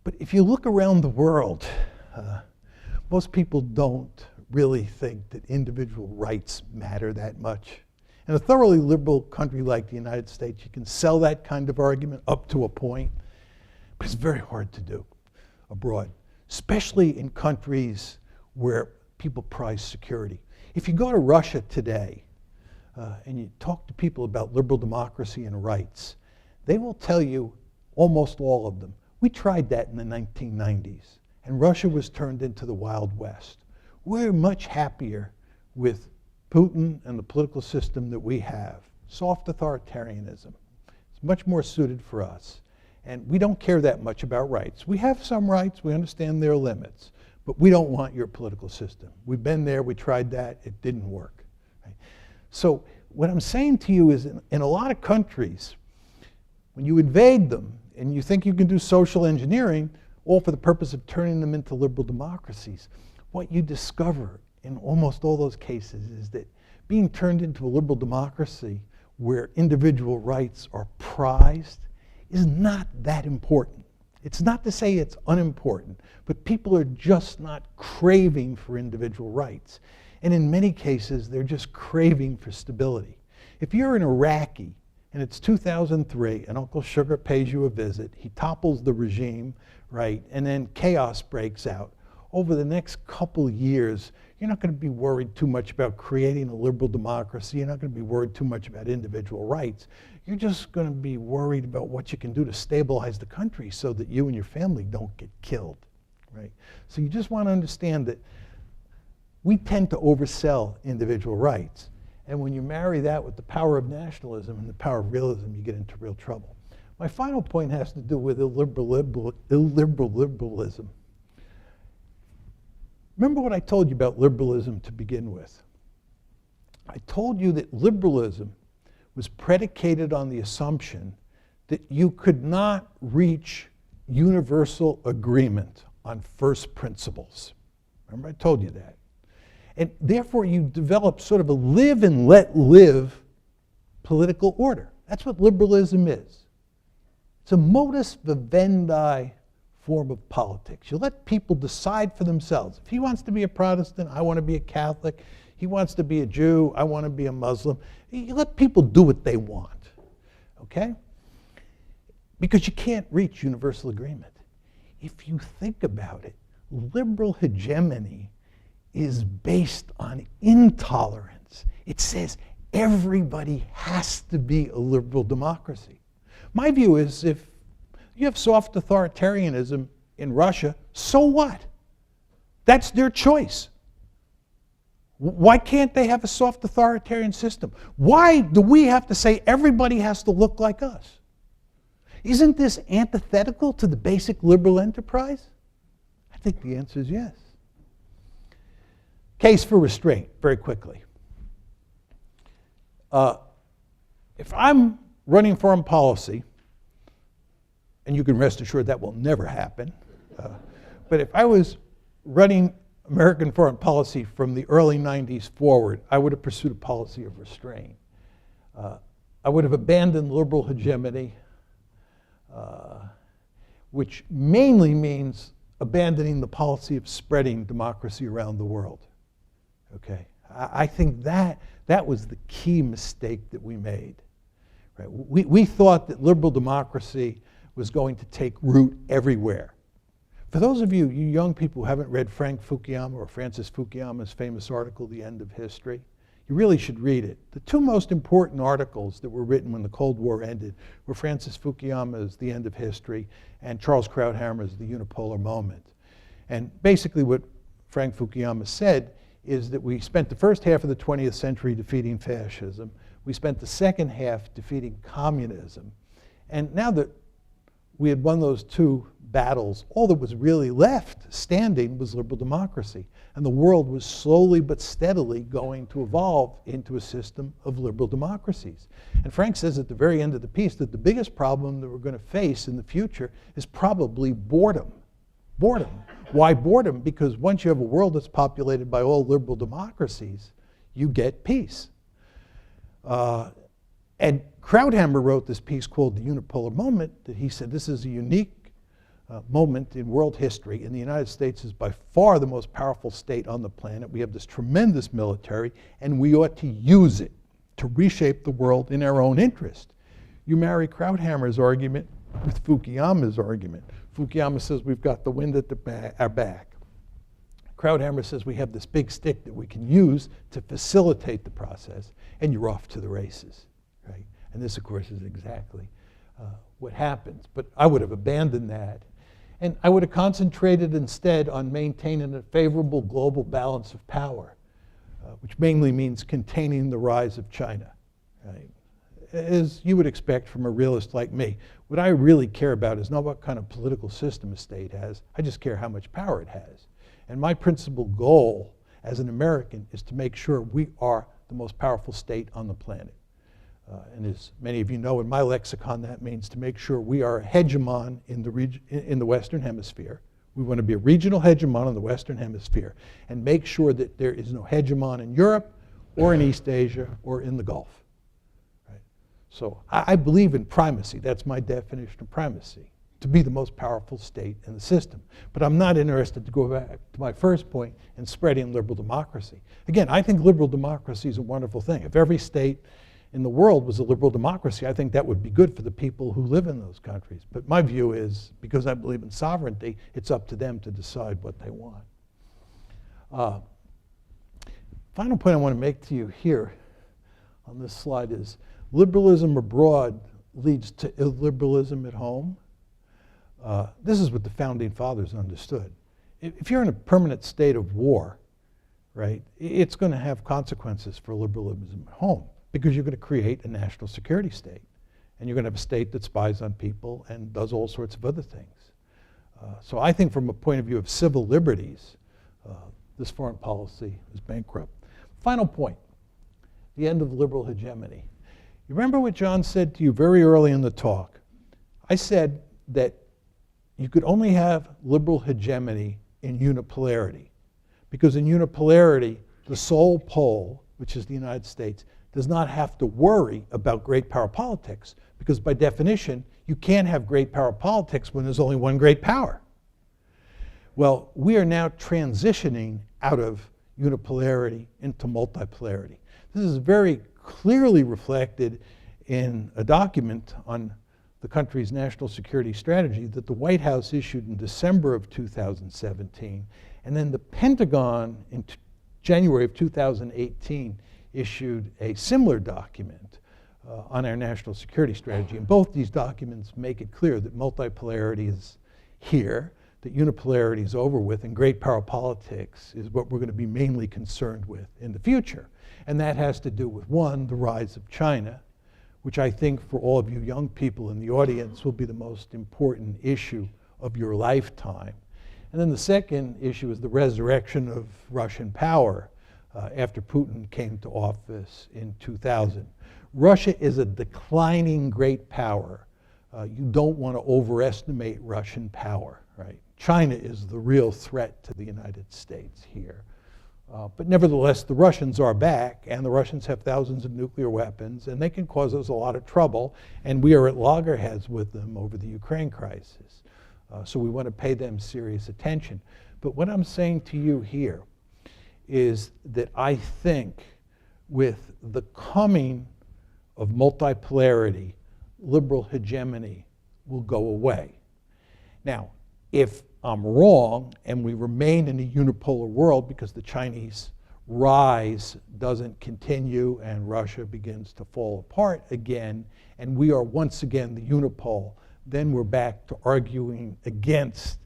But if you look around the world, most people don't really think that individual rights matter that much. In a thoroughly liberal country like the United States, you can sell that kind of argument up to a point, but it's very hard to do abroad, especially in countries where people prize security. If you go to Russia today and you talk to people about liberal democracy and rights, they will tell you, almost all of them, we tried that in the 1990s, and Russia was turned into the Wild West. We're much happier with Putin and the political system that we have. Soft authoritarianism. It's much more suited for us. And we don't care that much about rights. We have some rights, we understand their limits, but we don't want your political system. We've been there, we tried that, it didn't work. Right? So what I'm saying to you is in a lot of countries, when you invade them and you think you can do social engineering, all for the purpose of turning them into liberal democracies, what you discover in almost all those cases is that being turned into a liberal democracy where individual rights are prized is not that important. It's not to say it's unimportant, but people are just not craving for individual rights. And in many cases, they're just craving for stability. If you're an Iraqi and it's 2003 and Uncle Sugar pays you a visit, he topples the regime, right, and then chaos breaks out. Over the next couple years, you're not going to be worried too much about creating a liberal democracy. You're not going to be worried too much about individual rights. You're just going to be worried about what you can do to stabilize the country so that you and your family don't get killed. right? So you just want to understand that we tend to oversell individual rights. And when you marry that with the power of nationalism and the power of realism, you get into real trouble. My final point has to do with illiberal liberalism. Remember what I told you about liberalism to begin with. I told you that liberalism was predicated on the assumption that you could not reach universal agreement on first principles. Remember I told you that. And therefore you develop sort of a live and let live political order. That's what liberalism is. It's a modus vivendi form of politics. You let people decide for themselves. If he wants to be a Protestant, I want to be a Catholic. He wants to be a Jew, I want to be a Muslim. You let people do what they want, okay? Because you can't reach universal agreement. If you think about it, liberal hegemony is based on intolerance. It says everybody has to be a liberal democracy. My view is if you have soft authoritarianism in Russia, so what? That's their choice. Why can't they have a soft authoritarian system? Why do we have to say everybody has to look like us? Isn't this antithetical to the basic liberal enterprise? I think the answer is yes. Case for restraint, very quickly. If I'm running foreign policy, and you can rest assured that will never happen, but if I was running American foreign policy from the early 90s forward, I would have pursued a policy of restraint. I would have abandoned liberal hegemony, which mainly means abandoning the policy of spreading democracy around the world. Okay, I think that was the key mistake that we made. Right? We thought that liberal democracy was going to take root everywhere. For those of you young people who haven't read Frank Fukuyama or Francis Fukuyama's famous article, The End of History, you really should read it. The two most important articles that were written when the Cold War ended were Francis Fukuyama's The End of History and Charles Krauthammer's The Unipolar Moment. And basically what Frank Fukuyama said is that we spent the first half of the 20th century defeating fascism. We spent the second half defeating communism. And now that we had won those two battles, all that was really left standing was liberal democracy. And the world was slowly but steadily going to evolve into a system of liberal democracies. And Frank says at the very end of the piece that the biggest problem that we're going to face in the future is probably boredom. Boredom. Why boredom? Because once you have a world that's populated by all liberal democracies, you get peace. And Krauthammer wrote this piece called The Unipolar Moment that he said this is a unique moment in world history, and the United States is by far the most powerful state on the planet. We have this tremendous military, and we ought to use it to reshape the world in our own interest. You marry Krauthammer's argument with Fukuyama's argument. Fukuyama says we've got the wind at our back. Krauthammer says we have this big stick that we can use to facilitate the process, and you're off to the races, right? And this, of course, is exactly what happens. But I would have abandoned that. And I would have concentrated instead on maintaining a favorable global balance of power, which mainly means containing the rise of China, right? As you would expect from a realist like me, what I really care about is not what kind of political system a state has. I just care how much power it has. And my principal goal as an American is to make sure we are the most powerful state on the planet. And as many of you know, in my lexicon, that means to make sure we are a hegemon in the Western Hemisphere. We want to be a regional hegemon in the Western Hemisphere and make sure that there is no hegemon in Europe or in East Asia or in the Gulf. Right? So I believe in primacy. That's my definition of primacy, to be the most powerful state in the system. But I'm not interested, to go back to my first point, in spreading liberal democracy. Again, I think liberal democracy is a wonderful thing. If every state in the world was a liberal democracy, I think that would be good for the people who live in those countries. But my view is, because I believe in sovereignty, it's up to them to decide what they want. Final point I want to make to you here on this slide is liberalism abroad leads to illiberalism at home. This is what the founding fathers understood. if you're in a permanent state of war, right, it's going to have consequences for liberalism at home because you're going to create a national security state. And you're going to have a state that spies on people and does all sorts of other things. So I think from a point of view of civil liberties, this foreign policy is bankrupt. Final point, the end of liberal hegemony. You remember what John said to you very early in the talk? I said that you could only have liberal hegemony in unipolarity, because in unipolarity, the sole pole, which is the United States, does not have to worry about great power politics, because by definition, you can't have great power politics when there's only one great power. Well, we are now transitioning out of unipolarity into multipolarity. This is very clearly reflected in a document on the country's national security strategy that the White House issued in December of 2017, and then the Pentagon in January of 2018 issued a similar document on our national security strategy. And both these documents make it clear that multipolarity is here, that unipolarity is over with, and great power politics is what we're going to be mainly concerned with in the future. And that has to do with, one, the rise of China, which I think for all of you young people in the audience will be the most important issue of your lifetime. And then the second issue is the resurrection of Russian power after Putin came to office in 2000. Russia is a declining great power. You don't want to overestimate Russian power, right? China is the real threat to the United States here. But nevertheless, the Russians are back, and the Russians have thousands of nuclear weapons, and they can cause us a lot of trouble, and we are at loggerheads with them over the Ukraine crisis. So we want to pay them serious attention. But what I'm saying to you here is that I think with the coming of multipolarity, liberal hegemony will go away. Now, if I'm wrong and we remain in a unipolar world because the Chinese rise doesn't continue and Russia begins to fall apart again, and we are once again the unipole, then we're back to arguing against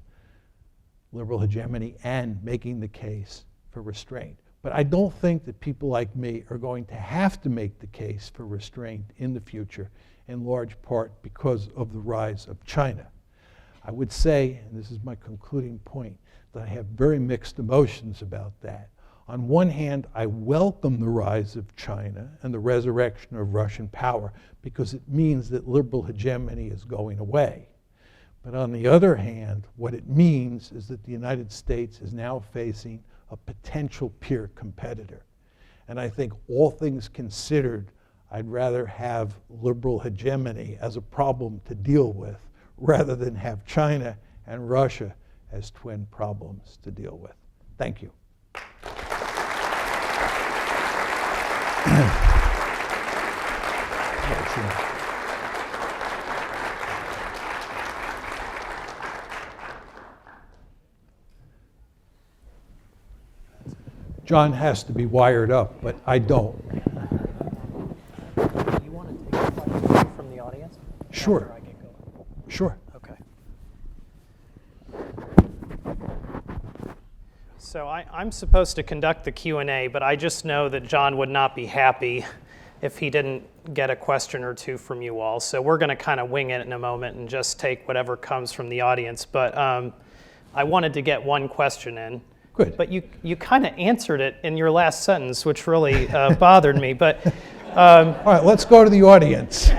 liberal hegemony and making the case for restraint. But I don't think that people like me are going to have to make the case for restraint in the future, in large part because of the rise of China. I would say, and this is my concluding point, that I have very mixed emotions about that. On one hand, I welcome the rise of China and the resurrection of Russian power because it means that liberal hegemony is going away. But on the other hand, what it means is that the United States is now facing a potential peer competitor. And I think all things considered, I'd rather have liberal hegemony as a problem to deal with rather than have China and Russia as twin problems to deal with. Thank you. John has to be wired up, but I don't. Do you want to take a question from the audience? Sure. After I get going? Sure. Okay. So I'm supposed to conduct the Q&A, but I just know that John would not be happy if he didn't get a question or two from you all. So we're going to kind of wing it in a moment and just take whatever comes from the audience. But I wanted to get one question in. Good. But you kind of answered it in your last sentence, which really bothered me. But all right, let's go to the audience.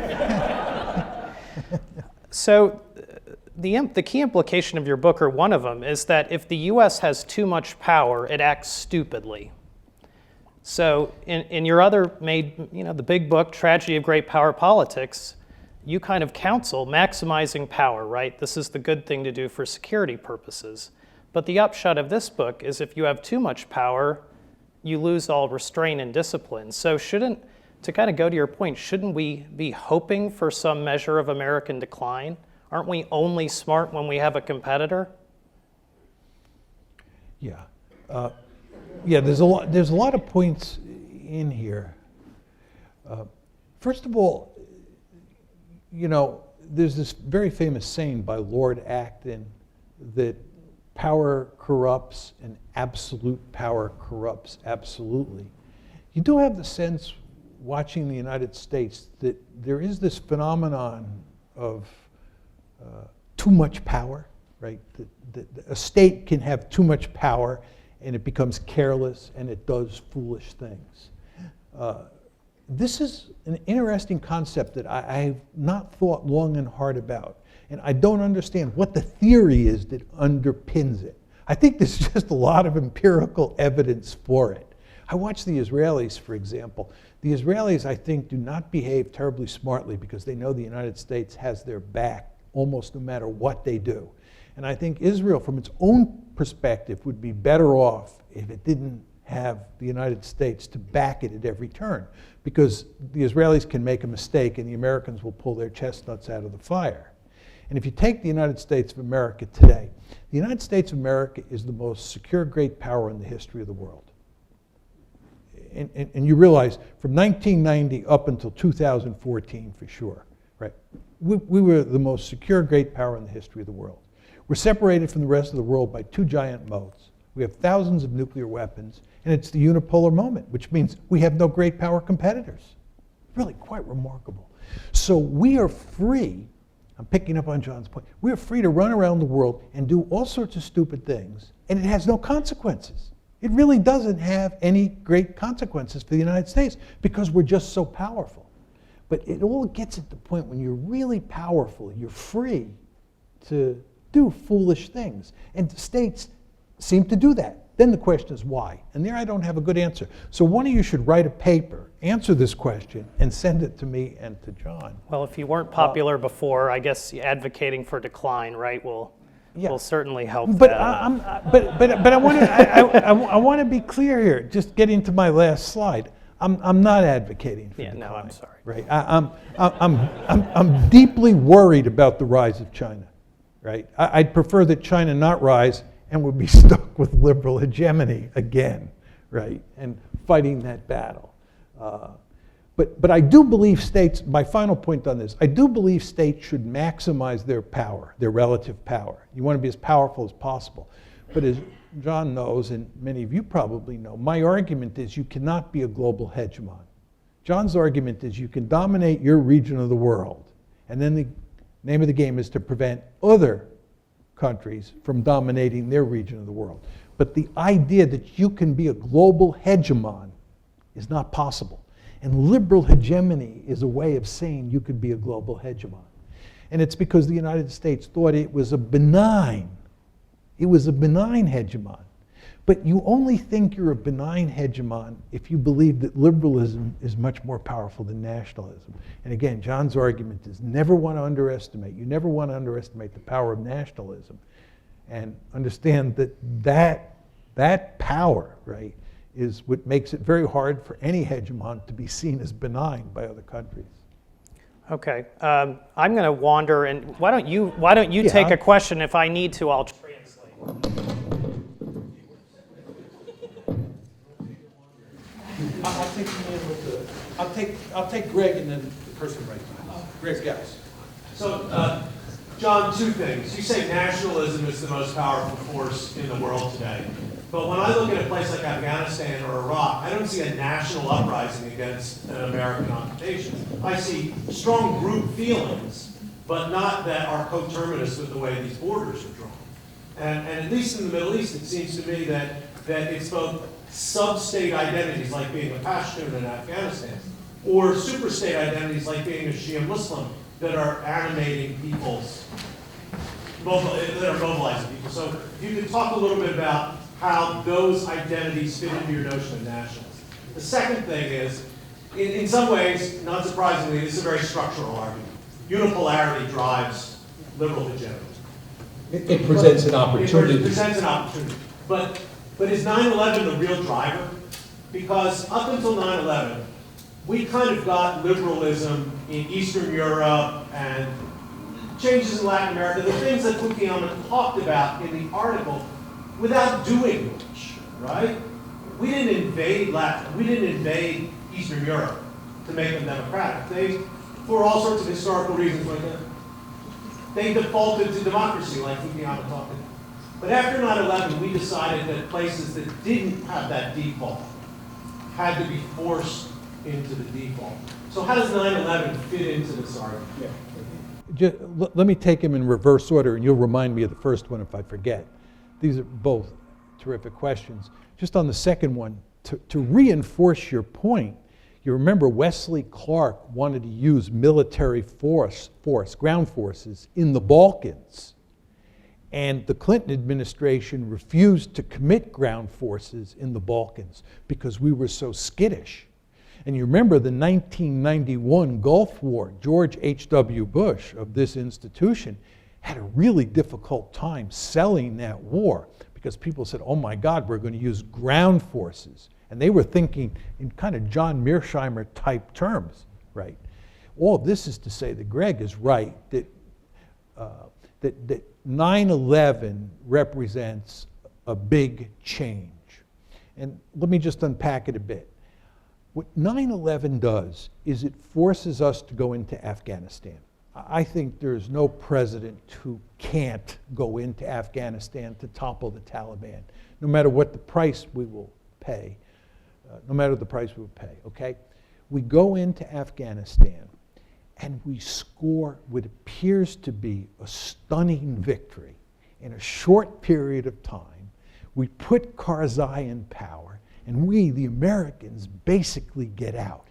So the key implication of your book, or one of them, is that if the U.S. has too much power, it acts stupidly. So in your other the big book, Tragedy of Great Power Politics, you kind of counsel maximizing power, right? This is the good thing to do for security purposes. But the upshot of this book is if you have too much power, you lose all restraint and discipline. So to kind of go to your point, shouldn't we be hoping for some measure of American decline? Aren't we only smart when we have a competitor? Yeah. There's a lot of points in here. First of all, there's this very famous saying by Lord Acton that power corrupts and absolute power corrupts absolutely, you do have the sense, watching the United States, that there is this phenomenon of too much power, right? That a state can have too much power and it becomes careless and it does foolish things. This is an interesting concept that I have not thought long and hard about. And I don't understand what the theory is that underpins it. I think there's just a lot of empirical evidence for it. I watch the Israelis, for example. The Israelis, I think, do not behave terribly smartly because they know the United States has their back almost no matter what they do. And I think Israel, from its own perspective, would be better off if it didn't have the United States to back it at every turn, because the Israelis can make a mistake and the Americans will pull their chestnuts out of the fire. And if you take the United States of America today, the United States of America is the most secure great power in the history of the world. And you realize from 1990 up until 2014 for sure, right? We were the most secure great power in the history of the world. We're separated from the rest of the world by two giant moats. We have thousands of nuclear weapons, and it's the unipolar moment, which means we have no great power competitors. Really quite remarkable. So we are free, I'm picking up on John's point, we are free to run around the world and do all sorts of stupid things, and it has no consequences. It really doesn't have any great consequences for the United States because we're just so powerful. But it all gets at the point when you're really powerful, you're free to do foolish things. And the states seem to do that. Then the question is why? And there I don't have a good answer. So one of you should write a paper, answer this question, and send it to me and to John. Well, if you weren't popular before, I guess advocating for decline, right, will certainly help But that. but I want to be clear here. Just getting to my last slide. I'm not advocating for decline. No, I'm sorry. Right. I'm deeply worried about the rise of China. Right. I'd prefer that China not rise and would be stuck with liberal hegemony again. Right. And fighting that battle. But I do believe states, my final point on this, I do believe states should maximize their power, their relative power. You want to be as powerful as possible. But as John knows, and many of you probably know, my argument is you cannot be a global hegemon. John's argument is you can dominate your region of the world, and then the name of the game is to prevent other countries from dominating their region of the world. But the idea that you can be a global hegemon is not possible. And liberal hegemony is a way of saying you could be a global hegemon. And it's because the United States thought it was a benign hegemon. But you only think you're a benign hegemon if you believe that liberalism is much more powerful than nationalism. And again, John's argument is you never want to underestimate the power of nationalism. And understand that power, right, is what makes it very hard for any hegemon to be seen as benign by other countries. Okay, I'm going to wander, and why don't you take a question? If I need to, I'll translate. I'll take Greg and then the person right behind. Greg's guys. So, John, two things. You say nationalism is the most powerful force in the world today. But when I look at a place like Afghanistan or Iraq, I don't see a national uprising against an American occupation. I see strong group feelings, but not that are coterminous with the way these borders are drawn. And at least in the Middle East, it seems to me that it's both sub-state identities, like being a Pashtun in Afghanistan, or super-state identities, like being a Shia Muslim, that are animating people's, that are mobilizing people. So if you could talk a little bit about how those identities fit into your notion of nationalism. The second thing is, in some ways, not surprisingly, this is a very structural argument. Unipolarity drives liberal hegemony. It presents an opportunity. It presents an opportunity. But is 9/11 the real driver? Because up until 9/11, we kind of got liberalism in Eastern Europe and changes in Latin America, the things that Fukuyama talked about in the article, without doing much, right? We didn't invade Eastern Europe to make them democratic. They, for all sorts of historical reasons like that, they defaulted to democracy, like Fukuyama talked about. But after 9/11, we decided that places that didn't have that default had to be forced into the default. So how does 9/11 fit into this argument? Let me take them in reverse order, and you'll remind me of the first one if I forget. These are both terrific questions. Just on the second one, to reinforce your point, you remember Wesley Clark wanted to use military force, ground forces, in the Balkans. And the Clinton administration refused to commit ground forces in the Balkans because we were so skittish. And you remember the 1991 Gulf War, George H.W. Bush of this institution had a really difficult time selling that war because people said, oh my God, we're going to use ground forces. And they were thinking in kind of John Mearsheimer type terms, right? All of this is to say that Greg is right, that 9/11 represents a big change. And let me just unpack it a bit. What 9/11 does is it forces us to go into Afghanistan. I think there's no president who can't go into Afghanistan to topple the Taliban, no matter what the price we will pay, okay? We go into Afghanistan and we score what appears to be a stunning victory in a short period of time. We put Karzai in power, and we, the Americans, basically get out.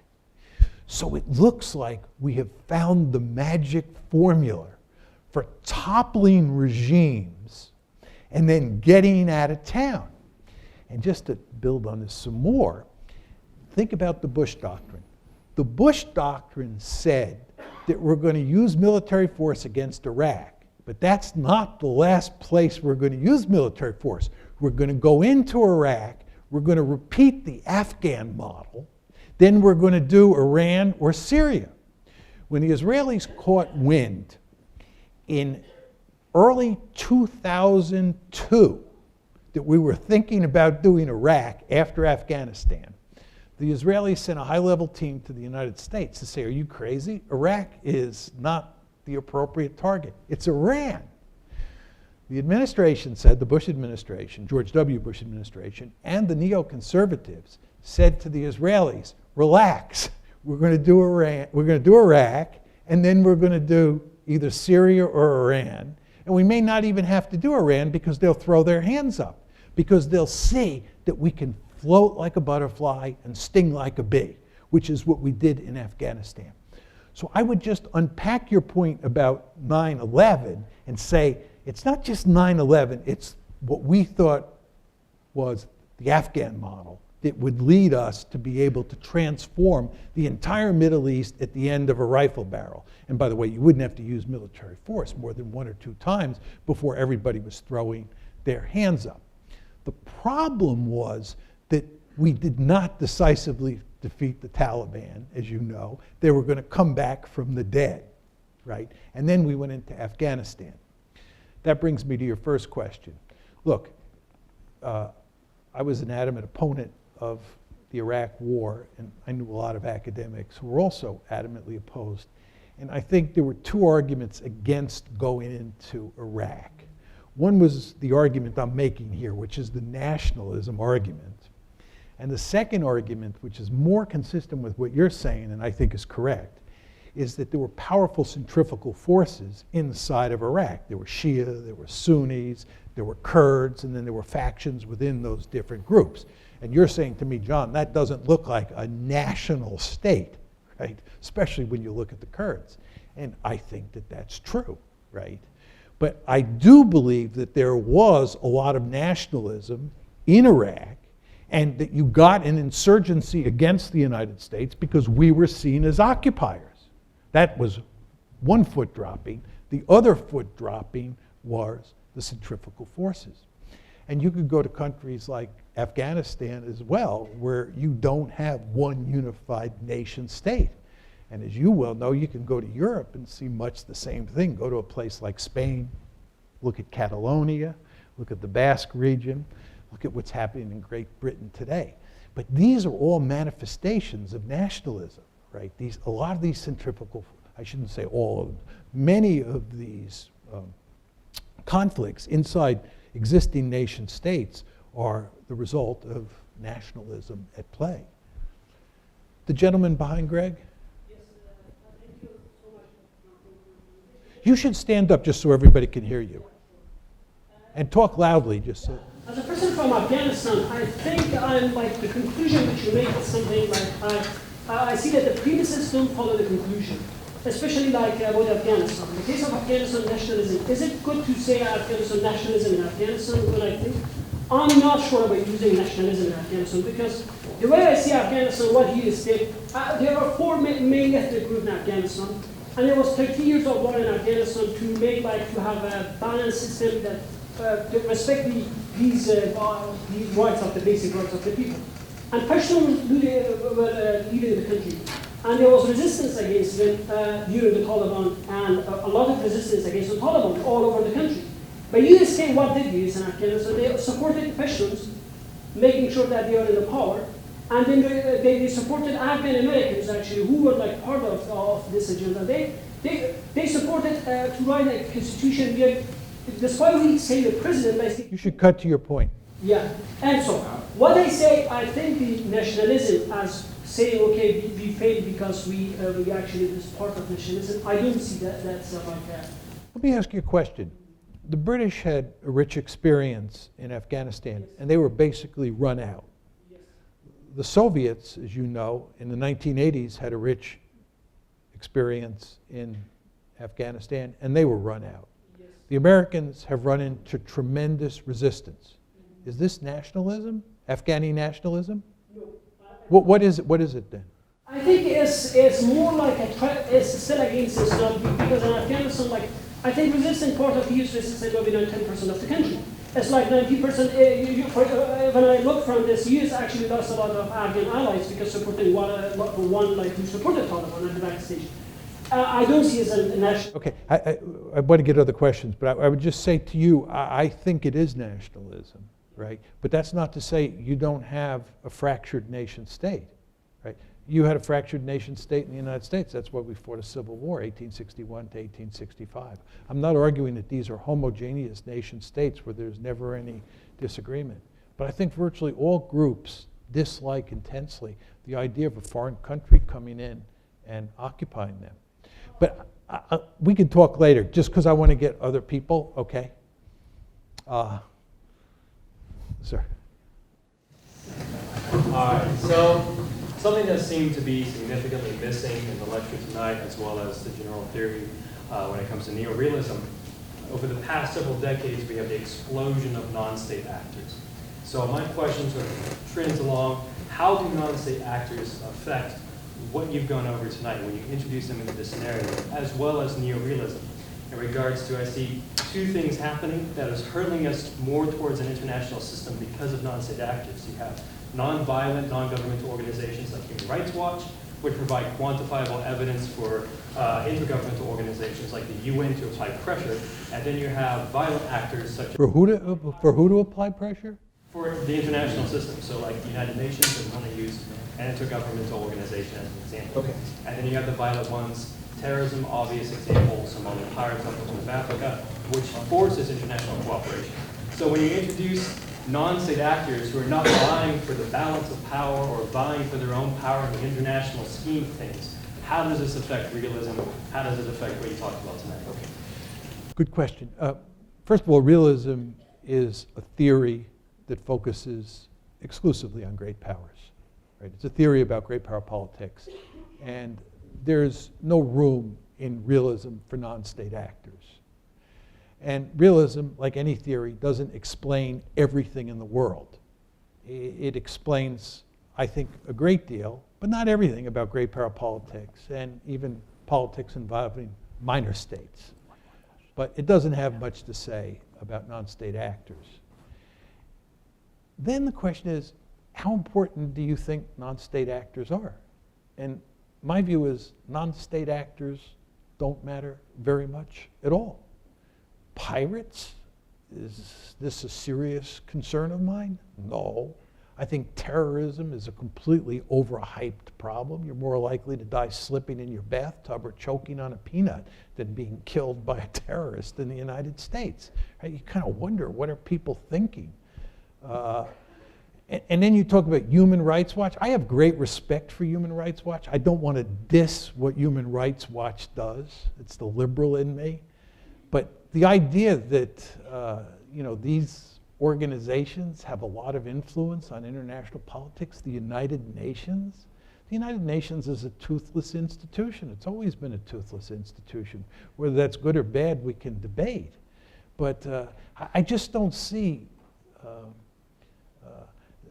So it looks like we have found the magic formula for toppling regimes and then getting out of town. And just to build on this some more, think about the Bush Doctrine. The Bush Doctrine said that we're going to use military force against Iraq, but that's not the last place we're going to use military force. We're going to go into Iraq, we're going to repeat the Afghan model, then we're going to do Iran or Syria. When the Israelis caught wind in early 2002 that we were thinking about doing Iraq after Afghanistan, the Israelis sent a high-level team to the United States to say, are you crazy? Iraq is not the appropriate target. It's Iran. The administration said, the Bush administration, George W. Bush administration, and the neoconservatives said to the Israelis, relax, we're going to do Iran, we're going to do Iraq, and then we're going to do either Syria or Iran. And we may not even have to do Iran because they'll throw their hands up, because they'll see that we can float like a butterfly and sting like a bee, which is what we did in Afghanistan. So I would just unpack your point about 9/11 and say, it's not just 9/11, it's what we thought was the Afghan model that would lead us to be able to transform the entire Middle East at the end of a rifle barrel. And by the way, you wouldn't have to use military force more than 1 or 2 times before everybody was throwing their hands up. The problem was that we did not decisively defeat the Taliban, as you know. They were going to come back from the dead, right? And then we went into Afghanistan. That brings me to your first question. Look, I was an adamant opponent of the Iraq War, and I knew a lot of academics who were also adamantly opposed. And I think there were 2 arguments against going into Iraq. One was the argument I'm making here, which is the nationalism argument. And the second argument, which is more consistent with what you're saying, and I think is correct, is that there were powerful centrifugal forces inside of Iraq. There were Shia, there were Sunnis, there were Kurds, and then there were factions within those different groups. And you're saying to me, John, that doesn't look like a national state, right? Especially when you look at the Kurds. And I think that that's true, right? But I do believe that there was a lot of nationalism in Iraq, and that you got an insurgency against the United States because we were seen as occupiers. That was one foot dropping. The other foot dropping was the centrifugal forces. And you could go to countries like Afghanistan as well, where you don't have one unified nation state. And as you well know, you can go to Europe and see much the same thing. Go to a place like Spain, look at Catalonia, look at the Basque region, look at what's happening in Great Britain today. But these are all manifestations of nationalism, right? A lot of these centrifugal, I shouldn't say all of them, many of these conflicts inside existing nation states are the result of nationalism at play. The gentleman behind Greg? Yes, thank you so much. You should stand up just so everybody can hear you. And talk loudly, just so. As a person from Afghanistan, I think I'm like the conclusion that you make is something like I see that the premises don't follow the conclusion, especially like about Afghanistan. In the case of Afghanistan nationalism, is it good to say Afghanistan nationalism in Afghanistan? Well, I think I'm not sure about using nationalism in Afghanistan because the way I see Afghanistan, what he stated, there are four main ethnic groups in Afghanistan, and there was 30 years of war in Afghanistan to make to have a balanced system that to respect these rights of the basic rights of the people. And Pashtuns were leading the country. And there was resistance against them during the Taliban, and a lot of resistance against the Taliban all over the country. But USA, what did use in Afghanistan? They supported Pashtuns, making sure that they are in the power. And then they supported Afghan Americans, actually, who were like part of this agenda. They supported to write a constitution where, despite we say the president, I think. You should cut to your point. Yeah, and so what I say, I think the nationalism as saying, okay, we failed because we actually is part of nationalism. I don't see that's like that. Let me ask you a question. The British had a rich experience in Afghanistan, and they were basically run out. Yes. The Soviets, as you know, in the 1980s had a rich experience in Afghanistan, and they were run out. Yes. The Americans have run into tremendous resistance. Is this nationalism? Afghani nationalism? No. What is it then? I think it's more like it's still against Islam because in Afghanistan, like I think resistant part of the youth resistance maybe 10% of the country. It's like 90%. When I look from this, youth actually lost a lot of Afghan allies because supporting one like who supported Taliban at the back stage. I don't see it as a national. Okay, I want to get other questions, but I would just say to you, I think it is nationalism, right? But that's not to say you don't have a fractured nation state, right? You had a fractured nation state in the United States. That's why we fought a civil war, 1861 to 1865. I'm not arguing that these are homogeneous nation states where there's never any disagreement. But I think virtually all groups dislike intensely the idea of a foreign country coming in and occupying them. But we can talk later, just because I want to get other people, okay? Sir. All right, so something that seemed to be significantly missing in the lecture tonight, as well as the general theory when it comes to neorealism, over the past several decades, we have the explosion of non-state actors. So my question sort of trends along, how do non-state actors affect what you've gone over tonight when you introduce them into this narrative, as well as neorealism? In regards to, I see two things happening that is hurtling us more towards an international system because of non-state actors. You have non-violent, non-governmental organizations like Human Rights Watch, which provide quantifiable evidence for intergovernmental organizations like the UN to apply pressure. And then you have violent actors such as... For who to apply pressure? For the international system. So like the United Nations, and want to use an intergovernmental organization as an example. Okay. And then you have the violent ones, terrorism, obvious example, Somali pirates on the Horn of Africa, which forces international cooperation. So when you introduce non-state actors who are not vying for the balance of power or vying for their own power in the international scheme of things, how does this affect realism? How does it affect what you talked about tonight? Okay. Good question. First of all, realism is a theory that focuses exclusively on great powers. Right? It's a theory about great power politics. And there's no room in realism for non-state actors. And realism, like any theory, doesn't explain everything in the world. It explains, I think, a great deal, but not everything about great power politics, and even politics involving minor states. But it doesn't have much to say about non-state actors. Then the question is, how important do you think non-state actors are? And my view is non-state actors don't matter very much at all. Pirates? Is this a serious concern of mine? No. I think terrorism is a completely overhyped problem. You're more likely to die slipping in your bathtub or choking on a peanut than being killed by a terrorist in the United States. Right? You kind of wonder, what are people thinking? And then you talk about Human Rights Watch. I have great respect for Human Rights Watch. I don't want to diss what Human Rights Watch does. It's the liberal in me. But the idea that these organizations have a lot of influence on international politics, the United Nations is a toothless institution. It's always been a toothless institution. Whether that's good or bad, we can debate. But I just don't see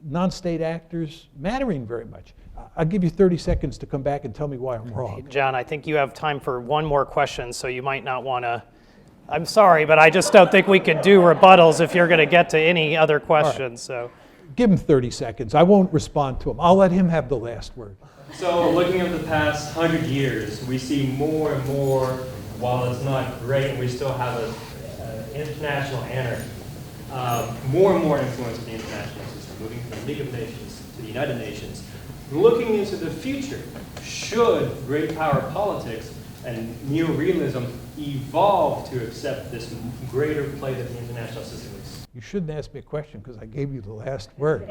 non-state actors mattering very much. I'll give you 30 seconds to come back and tell me why I'm wrong. John, I think you have time for one more question, so you might not want to. I'm sorry, but I just don't think we could do rebuttals if you're going to get to any other questions. So, give him 30 seconds. I won't respond to him. I'll let him have the last word. So looking at the past 100 years, we see more and more, while it's not great and we still have an international anarchy, more and more influence of the international system, moving from the League of Nations to the United Nations. Looking into the future, should great power politics and neorealism evolve to accept this greater play that the international system is? You shouldn't ask me a question because I gave you the last word.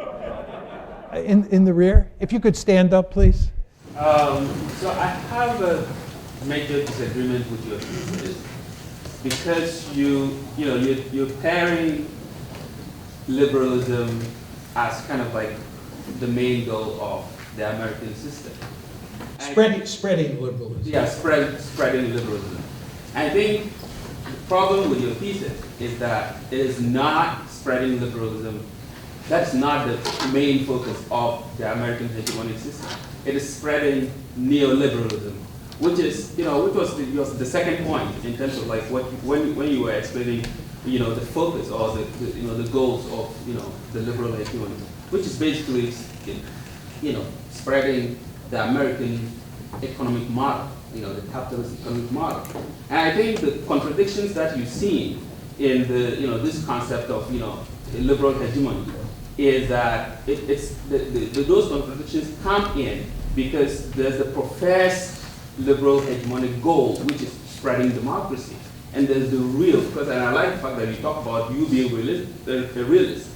In the rear, if you could stand up, please. So I have a major disagreement with your thesis because you're pairing liberalism as kind of like the main goal of the American system. Spreading liberalism. Yeah, spreading liberalism. I think the problem with your thesis is that it is not spreading liberalism. That's not the main focus of the American hegemonic system. It is spreading neoliberalism, which was the second point in terms of like when you were explaining, the focus or the goals of the liberal hegemony, which is basically spreading the American economic model, the capitalist economic model. And I think the contradictions that you've seen in this concept of liberal hegemony is that those contradictions come in because there's the professed liberal hegemonic goal, which is spreading democracy, and there's the real. Because and I like the fact that you talk about you being a realist.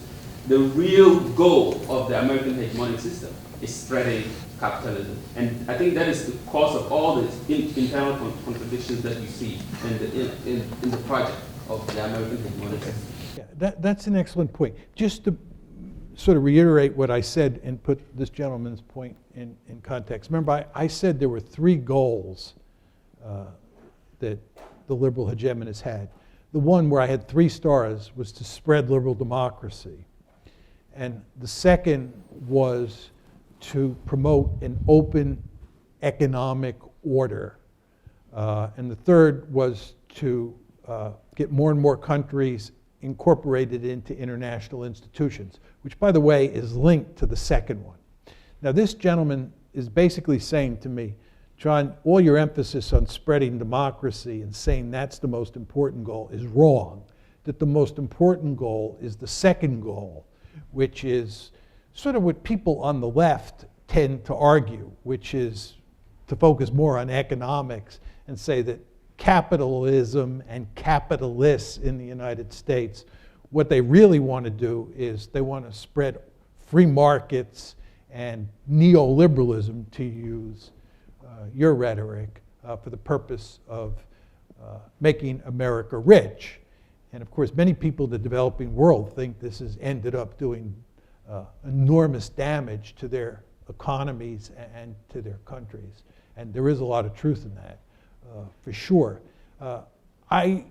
The real goal of the American hegemonic system is spreading capitalism, and I think that is the cause of all the internal contradictions that you see in the project of the American hegemonic system. Yeah, that's an excellent point. Just to sort of reiterate what I said and put this gentleman's point in context. Remember, I said there were three goals that the liberal hegemonists had. The one where I had 3 stars was to spread liberal democracy. And the second was to promote an open economic order. And the third was to get more and more countries incorporated into international institutions, which, by the way, is linked to the second one. Now, this gentleman is basically saying to me, John, all your emphasis on spreading democracy and saying that's the most important goal is wrong. That the most important goal is the second goal, which is sort of what people on the left tend to argue, which is to focus more on economics and say that capitalism and capitalists in the United States, what they really want to do is they want to spread free markets and neoliberalism, to use your rhetoric, for the purpose of making America rich. And of course, many people in the developing world think this has ended up doing enormous damage to their economies and to their countries. And there is a lot of truth in that, for sure. I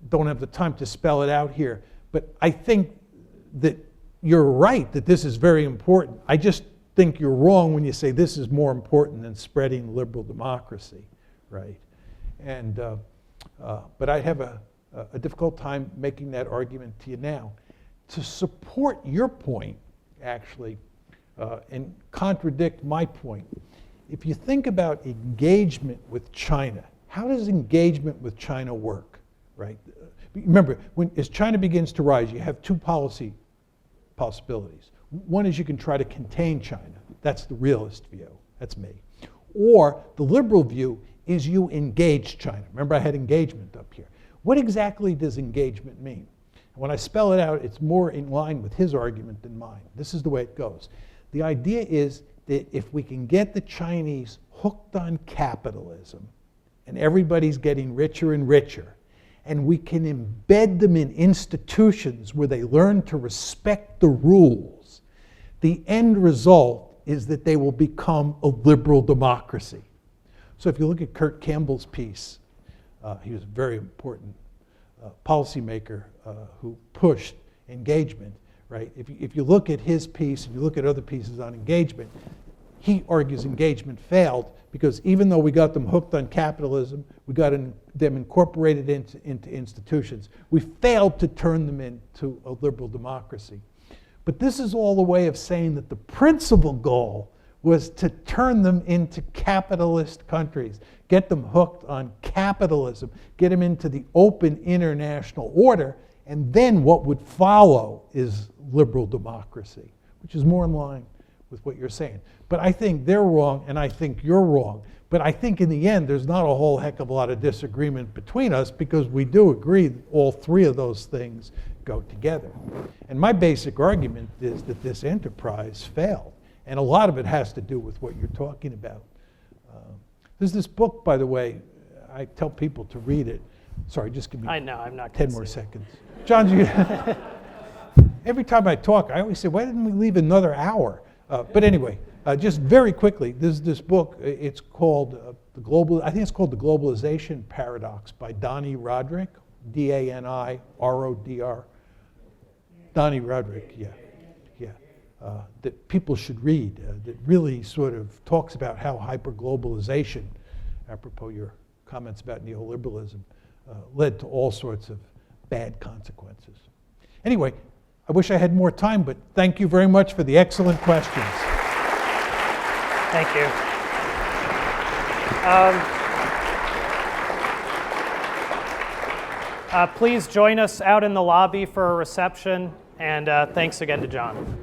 don't have the time to spell it out here, but I think that you're right that this is very important. I just think you're wrong when you say this is more important than spreading liberal democracy, right? And but I have a difficult time making that argument to you now. To support your point, actually, and contradict my point, if you think about engagement with China, how does engagement with China work, right? Remember, as China begins to rise, you have 2 policy possibilities. One is you can try to contain China. That's the realist view. That's me. Or the liberal view is you engage China. Remember, I had engagement up here. What exactly does engagement mean? When I spell it out, it's more in line with his argument than mine. This is the way it goes. The idea is that if we can get the Chinese hooked on capitalism, and everybody's getting richer and richer, and we can embed them in institutions where they learn to respect the rules, the end result is that they will become a liberal democracy. So if you look at Kurt Campbell's piece, he was a very important policymaker who pushed engagement, right? If you look at his piece and you look at other pieces on engagement, he argues engagement failed because even though we got them hooked on capitalism, we got them incorporated into institutions, we failed to turn them into a liberal democracy. But this is all a way of saying that the principal goal was to turn them into capitalist countries, get them hooked on capitalism, get them into the open international order, and then what would follow is liberal democracy, which is more in line with what you're saying. But I think they're wrong, and I think you're wrong. But I think in the end, there's not a whole heck of a lot of disagreement between us because we do agree that all three of those things go together. And my basic argument is that this enterprise failed. And a lot of it has to do with what you're talking about. There's this book, by the way, I tell people to read it. Sorry, just give me I know, I'm not 10 gonna more say it. seconds. John, every time I talk, I always say, why didn't we leave another hour? But anyway, just very quickly, there's this book, it's called The Globalization Paradox by Donny Roderick, D-A-N-I-R-O-D-R. Donny Roderick, yeah. That people should read, that really sort of talks about how hyperglobalization, apropos your comments about neoliberalism, led to all sorts of bad consequences. Anyway, I wish I had more time, but thank you very much for the excellent questions. Thank you. Please join us out in the lobby for a reception, and thanks again to John.